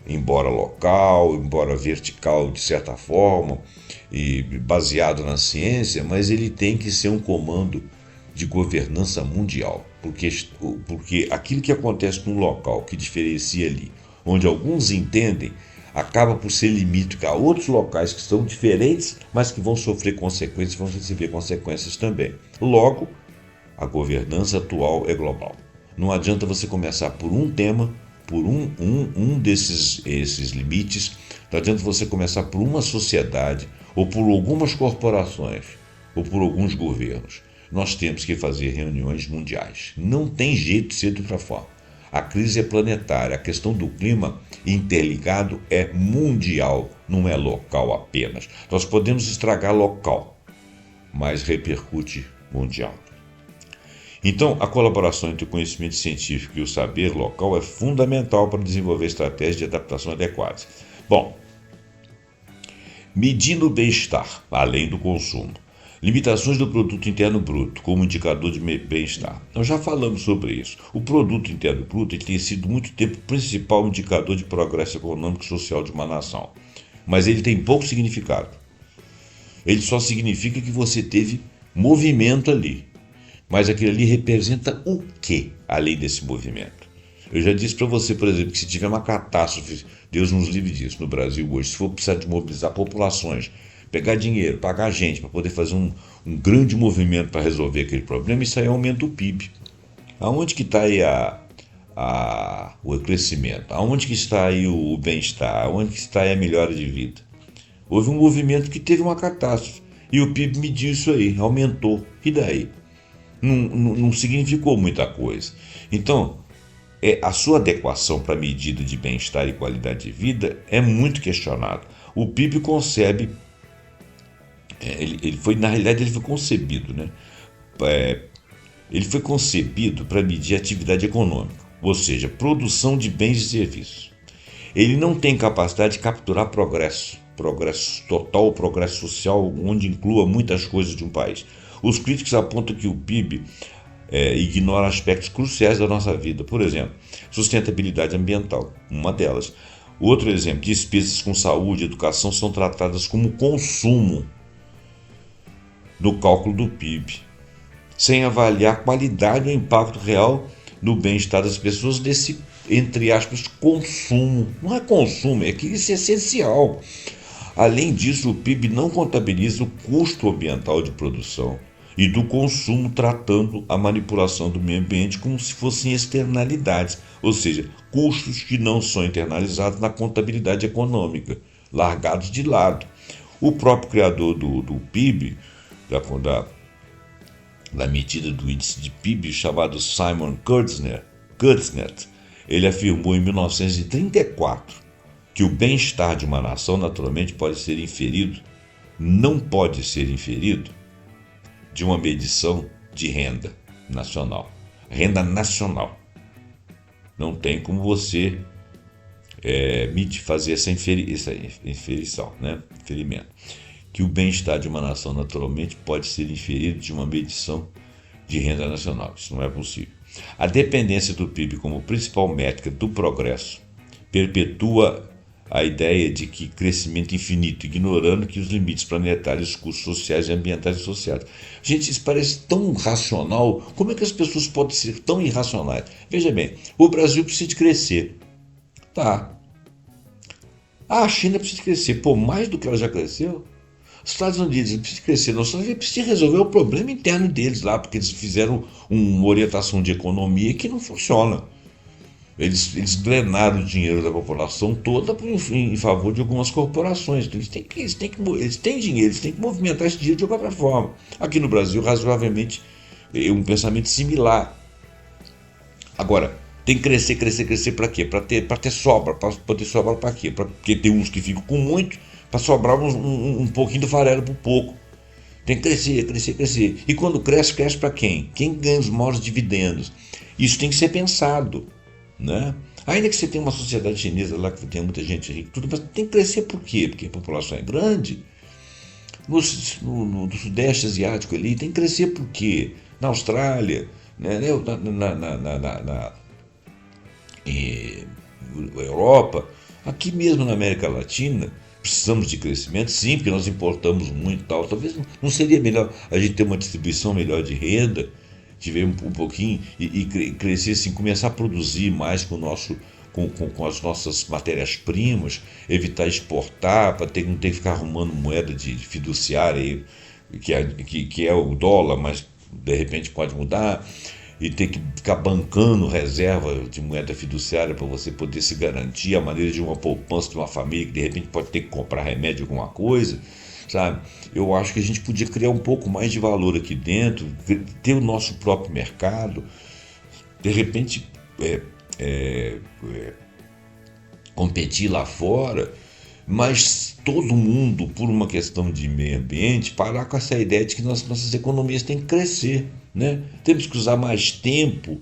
embora local, embora vertical de certa forma, e baseado na ciência, mas ele tem que ser um comando de governança mundial, porque aquilo que acontece num local que diferencia ali, onde alguns entendem, acaba por ser limítrofe a outros locais que são diferentes, mas que vão sofrer consequências, vão receber consequências também. Logo, a governança atual é global. Não adianta você começar por um tema por um desses esses limites. Não adianta você começar por uma sociedade, ou por algumas corporações, ou por alguns governos. Nós temos que fazer reuniões mundiais. Não tem jeito de ser de outra forma. A crise é planetária, a questão do clima interligado é mundial, não é local apenas. Nós podemos estragar local, mas repercute mundial. Então, a colaboração entre o conhecimento científico e o saber local é fundamental para desenvolver estratégias de adaptação adequadas. Bom, medindo o bem-estar, além do consumo. Limitações do produto interno bruto como indicador de bem-estar. Nós já falamos sobre isso. O produto interno bruto tem sido muito tempo o principal indicador de progresso econômico e social de uma nação. Mas ele tem pouco significado. Ele só significa que você teve movimento ali. Mas aquilo ali representa o quê, além desse movimento? Eu já disse para você, por exemplo, que se tiver uma catástrofe, Deus nos livre disso, no Brasil hoje, se for precisar de mobilizar populações, pegar dinheiro, pagar gente para poder fazer um grande movimento para resolver aquele problema, isso aí aumenta o PIB. Aonde que está aí o crescimento? Aonde que está aí o bem-estar? Aonde que está aí a melhora de vida? Houve um movimento que teve uma catástrofe e o PIB mediu isso aí, aumentou. E daí? Não significou muita coisa. Então, a sua adequação para a medida de bem-estar e qualidade de vida é muito questionada. O PIB concebe, na realidade ele foi concebido, né? Ele foi concebido para medir a atividade econômica, ou seja, produção de bens e serviços. Ele não tem capacidade de capturar progresso total, progresso social, onde inclua muitas coisas de um país. Os críticos apontam que o PIB ignora aspectos cruciais da nossa vida. Por exemplo, sustentabilidade ambiental, uma delas. Outro exemplo, despesas com saúde e educação são tratadas como consumo no cálculo do PIB, sem avaliar a qualidade e o impacto real no bem-estar das pessoas desse, entre aspas, consumo. Não é consumo, é que isso é essencial. Além disso, o PIB não contabiliza o custo ambiental de produção e do consumo, tratando a manipulação do meio ambiente como se fossem externalidades, ou seja, custos que não são internalizados na contabilidade econômica, largados de lado. O próprio criador do PIB, da medida do índice de PIB, chamado Simon Kuznets, ele afirmou em 1934 que o bem-estar de uma nação naturalmente não pode ser inferido de uma medição de renda nacional. Renda nacional. Não tem como você fazer essa inferição, né? Inferimento. Que o bem-estar de uma nação naturalmente pode ser inferido de uma medição de renda nacional. Isso não é possível. A dependência do PIB como principal métrica do progresso perpetua a ideia de que crescimento infinito, ignorando que os limites planetários, os custos sociais e ambientais associados. Gente, isso parece tão racional. Como é que as pessoas podem ser tão irracionais? Veja bem, o Brasil precisa de crescer. Tá. A China precisa de crescer. Mais do que ela já cresceu. Os Estados Unidos precisam crescer. Nós só precisamos resolver o problema interno deles lá, porque eles fizeram uma orientação de economia que não funciona. Eles drenaram o dinheiro da população toda em favor de algumas corporações. Então, eles têm dinheiro, eles têm que movimentar esse dinheiro de alguma forma. Aqui no Brasil, razoavelmente, é um pensamento similar. Agora, tem que crescer para quê? Para ter sobra. Para poder sobrar para quê? Porque tem uns que ficam com muito, para sobrar um pouquinho do farelo por pouco. Tem que crescer. E quando cresce para quem? Quem ganha os maiores dividendos? Isso tem que ser pensado. Né? Ainda que você tenha uma sociedade chinesa lá que tem muita gente rica, tudo, mas tem que crescer por quê? Porque a população é grande. No Sudeste Asiático ali tem que crescer por quê? Na Austrália, né? Na Europa, aqui mesmo na América Latina, precisamos de crescimento, sim, porque nós importamos muito e tal. Talvez não seria melhor a gente ter uma distribuição melhor de renda, tiver um pouquinho e crescer assim, começar a produzir mais com as nossas matérias-primas, evitar exportar, para não ter que ficar arrumando moeda de fiduciária, que é o dólar, mas de repente pode mudar, e ter que ficar bancando reserva de moeda fiduciária para você poder se garantir a maneira de uma poupança de uma família que de repente pode ter que comprar remédio, alguma coisa, sabe? Eu acho que a gente podia criar um pouco mais de valor aqui dentro, ter o nosso próprio mercado, de repente competir lá fora, mas todo mundo, por uma questão de meio ambiente, parar com essa ideia de que nossas economias têm que crescer, né? Temos que usar mais tempo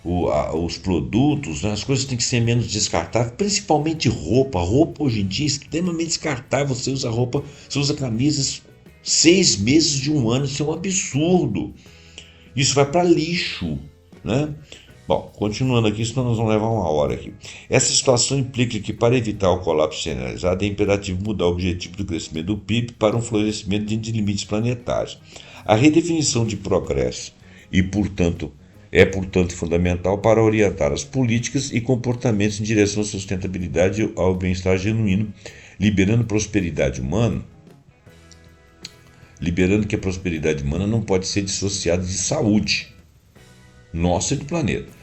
os produtos, né? As coisas têm que ser menos descartáveis, principalmente roupa. Roupa hoje em dia é extremamente descartável. Você usa roupa, você usa camisas 6 meses de um ano, isso é um absurdo. Isso vai para lixo, né? Bom, continuando aqui, senão nós vamos levar uma hora aqui. Essa situação implica que, para evitar o colapso generalizado, é imperativo mudar o objetivo do crescimento do PIB para um florescimento dentro de limites planetários. A redefinição de progresso portanto, fundamental para orientar as políticas e comportamentos em direção à sustentabilidade e ao bem-estar genuíno, liberando que a prosperidade humana não pode ser dissociada de saúde nossa e do planeta.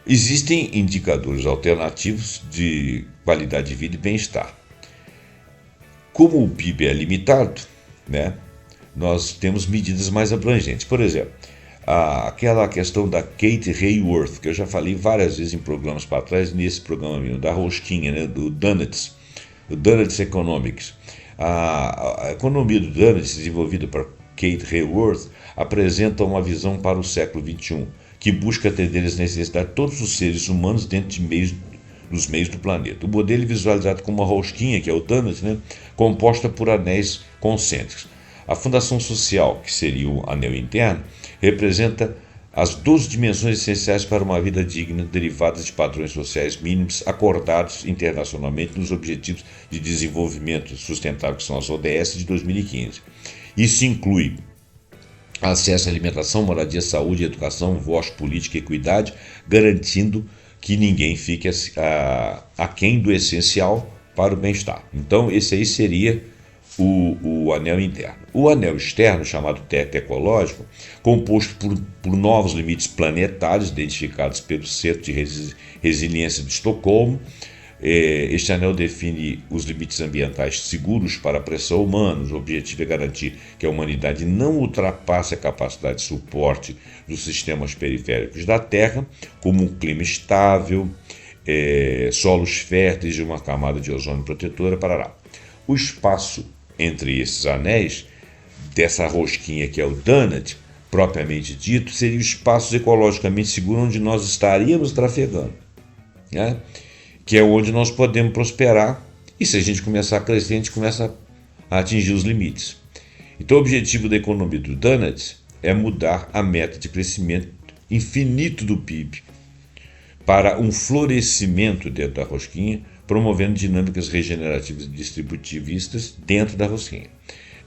Existem indicadores alternativos de qualidade de vida e bem-estar. Como o PIB é limitado, né, nós temos medidas mais abrangentes. Por exemplo, aquela questão da Kate Raworth, que eu já falei várias vezes em programas para trás, nesse programa mesmo, da rosquinha, né, do Donuts, o Donuts Economics. A economia do Donuts, desenvolvida por Kate Raworth, apresenta uma visão para o século XXI, que busca atender às necessidades de todos os seres humanos dentro dos meios do planeta. O modelo é visualizado como uma rosquinha, que é o Donut, né, composta por anéis concêntricos. A fundação social, que seria o anel interno, representa as 12 dimensões essenciais para uma vida digna, derivadas de padrões sociais mínimos acordados internacionalmente nos Objetivos de Desenvolvimento Sustentável, que são as ODS de 2015. Isso inclui acesso à alimentação, moradia, saúde, educação, voz, política e equidade, garantindo que ninguém fique aquém do essencial para o bem-estar. Então, esse aí seria o anel interno. O anel externo, chamado teto ecológico, composto por novos limites planetários identificados pelo Centro de Resiliência de Estocolmo. Este anel define os limites ambientais seguros para a pressão humana. O objetivo é garantir que a humanidade não ultrapasse a capacidade de suporte dos sistemas periféricos da Terra, como um clima estável, solos férteis e uma camada de ozônio protetora, parará. O espaço entre esses anéis, dessa rosquinha que é o Donut, propriamente dito, seria o espaço ecologicamente seguro onde nós estaríamos trafegando, né? Que é onde nós podemos prosperar, e se a gente começar a crescer, a gente começa a atingir os limites. Então o objetivo da economia do Donut é mudar a meta de crescimento infinito do PIB para um florescimento dentro da rosquinha, promovendo dinâmicas regenerativas e distributivistas dentro da rosquinha,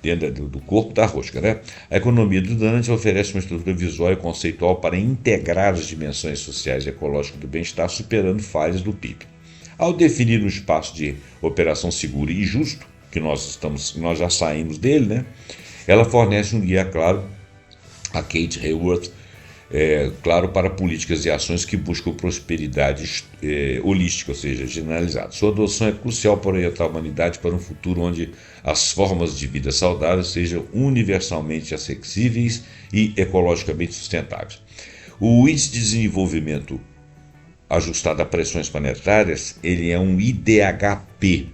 dentro do corpo da rosca, né? A economia do Donut oferece uma estrutura visual e conceitual para integrar as dimensões sociais e ecológicas do bem-estar, superando falhas do PIB. Ao definir um espaço de operação seguro e justo, que nós já saímos dele, né? Ela fornece um guia claro, a Kate Raworth, claro, para políticas e ações que buscam prosperidade holística, ou seja, generalizada. Sua adoção é crucial para orientar a humanidade para um futuro onde as formas de vida saudáveis sejam universalmente acessíveis e ecologicamente sustentáveis. O Índice de Desenvolvimento ajustado a pressões planetárias, ele é um IDHP,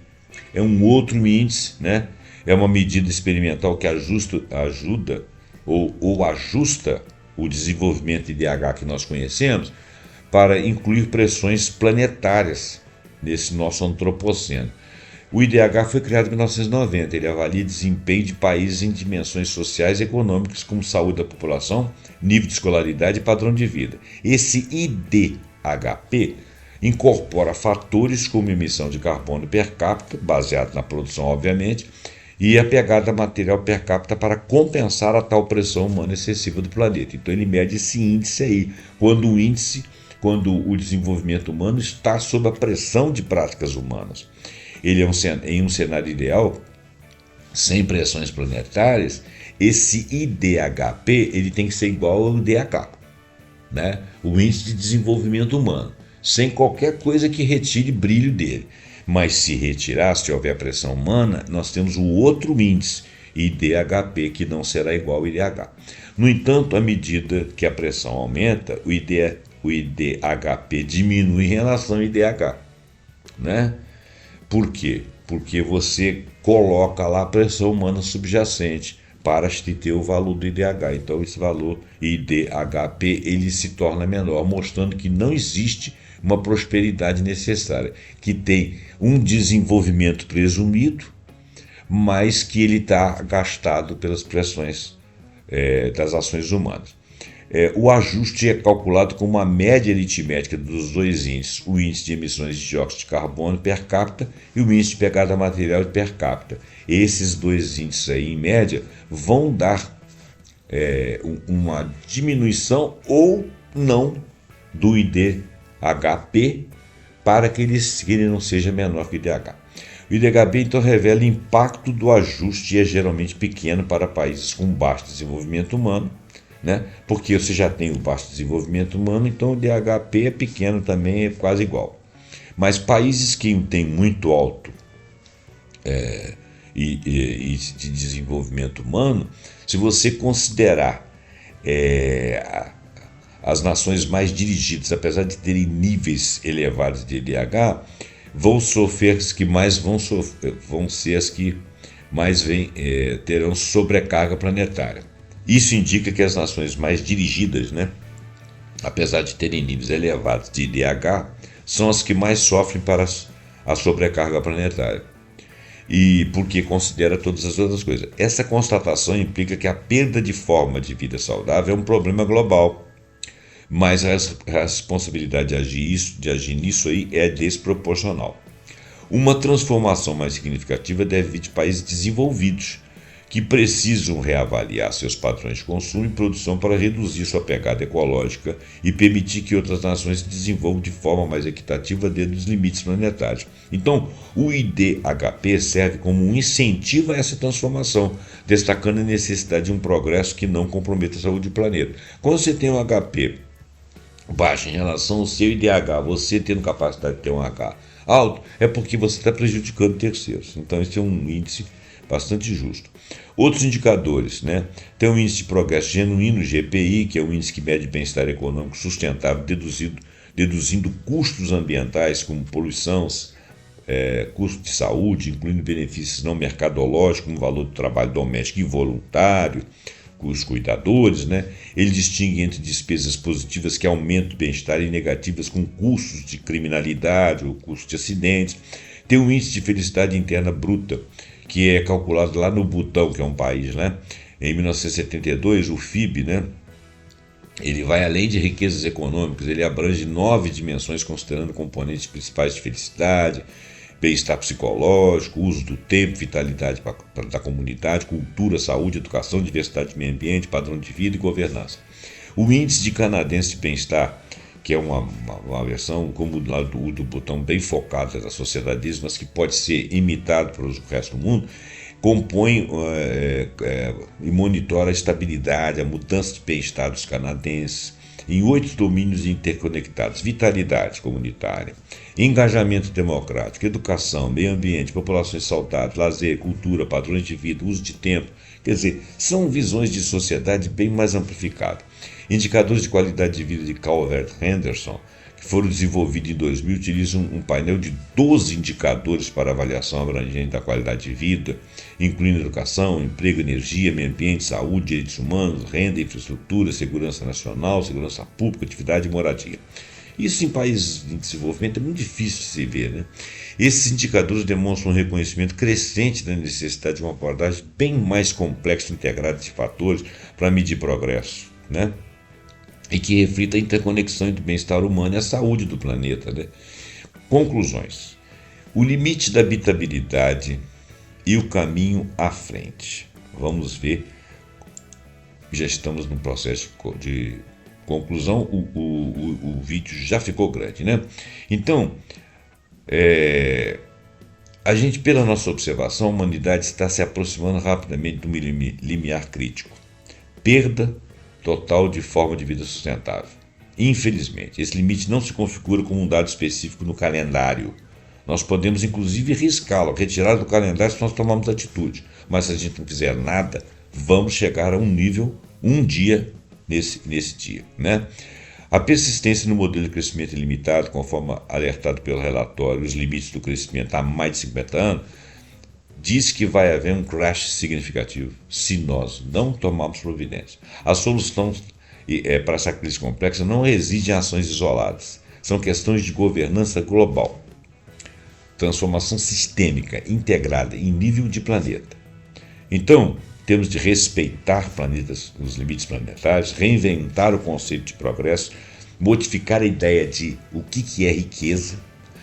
é um outro índice, né? É uma medida experimental que ajusta o desenvolvimento IDH que nós conhecemos para incluir pressões planetárias nesse nosso antropoceno. O IDH foi criado em 1990, ele avalia desempenho de países em dimensões sociais e econômicas como saúde da população, nível de escolaridade e padrão de vida. Esse IDHP incorpora fatores como emissão de carbono per capita, baseado na produção, obviamente, e a pegada material per capita para compensar a tal pressão humana excessiva do planeta. Então ele mede esse índice aí, quando o desenvolvimento humano está sob a pressão de práticas humanas. Ele em um cenário ideal, sem pressões planetárias, esse IDHP ele tem que ser igual ao IDH. né? O índice de desenvolvimento humano, sem qualquer coisa que retire brilho dele. Mas se retirar, se houver pressão humana, nós temos o outro índice, IDHP, que não será igual ao IDH. No entanto, à medida que a pressão aumenta, o IDHP diminui em relação ao IDH, né? Por quê? Porque você coloca lá a pressão humana subjacente para se ter o valor do IDH. Então, esse valor IDHP ele se torna menor, mostrando que não existe uma prosperidade necessária, que tem um desenvolvimento presumido, mas que ele está gastado pelas pressões das ações humanas. O ajuste é calculado com uma média aritmética dos dois índices, o índice de emissões de dióxido de carbono per capita e o índice de pegada material per capita. Esses dois índices aí, em média, vão dar uma diminuição ou não do IDHP para que ele não seja menor que o IDH. O IDHB então revela o impacto do ajuste e é geralmente pequeno para países com baixo desenvolvimento humano, né? Porque você já tem o baixo desenvolvimento humano, então o IDHP é pequeno também, é quase igual. Mas países que têm muito alto índice de desenvolvimento humano, se você considerar as nações mais dirigidas, apesar de terem níveis elevados de IDH, vão sofrer as que mais vão ser as que mais terão sobrecarga planetária. Isso indica que as nações mais dirigidas, né, apesar de terem níveis elevados de IDH, são as que mais sofrem para a sobrecarga planetária. E porque considera todas as outras coisas. Essa constatação implica que a perda de forma de vida saudável é um problema global, mas a responsabilidade de agir nisso aí é desproporcional. Uma transformação mais significativa deve vir de países desenvolvidos, que precisam reavaliar seus padrões de consumo e produção para reduzir sua pegada ecológica e permitir que outras nações se desenvolvam de forma mais equitativa dentro dos limites planetários. Então, o IDHP serve como um incentivo a essa transformação, destacando a necessidade de um progresso que não comprometa a saúde do planeta. Quando você tem um HP baixo em relação ao seu IDH, você tendo capacidade de ter um H alto, é porque você está prejudicando terceiros. Então, esse é um índice bastante justo. Outros indicadores, né? Tem o índice de progresso genuíno, GPI, que é o índice que mede bem-estar econômico sustentável, deduzindo custos ambientais como poluição, custo de saúde, incluindo benefícios não mercadológicos, como o valor do trabalho doméstico involuntário, com os cuidadores, né? Ele distingue entre despesas positivas que aumentam o bem-estar e negativas com custos de criminalidade ou custos de acidentes. Tem o índice de felicidade interna bruta, que é calculado lá no Butão, que é um país, né? Em 1972, o FIB, né? Ele vai além de riquezas econômicas, ele abrange 9 dimensões, considerando componentes principais de felicidade, bem-estar psicológico, uso do tempo, vitalidade da comunidade, cultura, saúde, educação, diversidade de meio ambiente, padrão de vida e governança. O índice de canadense de bem-estar, que é uma versão como o do Butão, bem focada na sociedade deles, mas que pode ser imitado pelo resto do mundo, compõe e monitora a estabilidade, a mudança de bem-estar dos canadenses em 8 domínios interconectados: vitalidade comunitária, engajamento democrático, educação, meio ambiente, populações saudáveis, lazer, cultura, padrões de vida, uso de tempo. Quer dizer, são visões de sociedade bem mais amplificadas. Indicadores de qualidade de vida de Calvert-Henderson, que foram desenvolvidos em 2000, utilizam um painel de 12 indicadores para avaliação abrangente da qualidade de vida, incluindo educação, emprego, energia, meio ambiente, saúde, direitos humanos, renda, infraestrutura, segurança nacional, segurança pública, atividade e moradia. Isso em países em desenvolvimento é muito difícil de se ver, né? Esses indicadores demonstram um reconhecimento crescente da necessidade de uma abordagem bem mais complexa e integrada de fatores para medir progresso, né? E que reflita a interconexão entre o bem-estar humano e a saúde do planeta, né? Conclusões. O limite da habitabilidade e o caminho à frente. Vamos ver. Já estamos no processo de conclusão. O vídeo já ficou grande, né? Então, a gente, pela nossa observação, a humanidade está se aproximando rapidamente do limiar crítico. Perda total de forma de vida sustentável. Infelizmente, esse limite não se configura como um dado específico no calendário. Nós podemos, inclusive, riscá-lo, retirar do calendário se nós tomarmos atitude. Mas se a gente não fizer nada, vamos chegar a um nível, um dia, nesse dia, né? A persistência no modelo de crescimento ilimitado, conforme alertado pelo relatório, os limites do crescimento há mais de 50 anos, diz que vai haver um crash significativo se nós não tomarmos providência. A solução para essa crise complexa não reside em ações isoladas. São questões de governança global, transformação sistêmica, integrada em nível de planeta. Então, temos de respeitar os limites planetários, reinventar o conceito de progresso, modificar a ideia de o que é riqueza,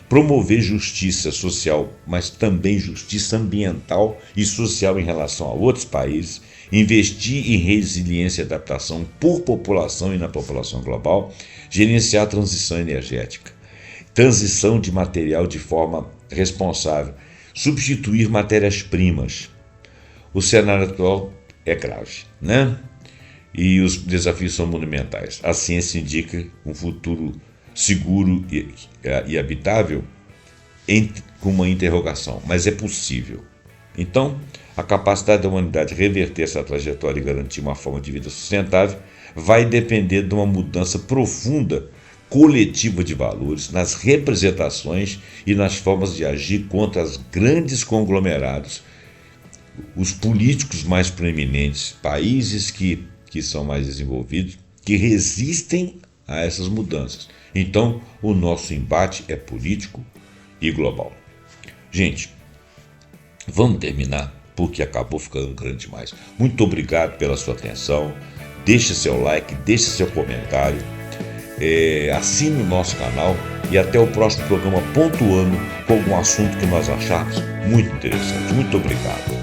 promover justiça social, mas também justiça ambiental e social em relação a outros países, investir em resiliência e adaptação por população e na população global, gerenciar a transição energética, transição de material de forma responsável, substituir matérias-primas. O cenário atual é grave, né? E os desafios são monumentais. A ciência indica um futuro seguro e habitável com uma interrogação, mas é possível. Então, a capacidade da humanidade de reverter essa trajetória e garantir uma forma de vida sustentável vai depender de uma mudança profunda, coletiva de valores, nas representações e nas formas de agir contra os grandes conglomerados, os políticos mais proeminentes, países que são mais desenvolvidos, que resistem a essas mudanças. Então, o nosso embate é político e global. Gente, vamos terminar, porque acabou ficando grande demais. Muito obrigado pela sua atenção. Deixe seu like, deixe seu comentário, assine o nosso canal e até o próximo programa pontuando com algum assunto que nós acharmos muito interessante. Muito obrigado.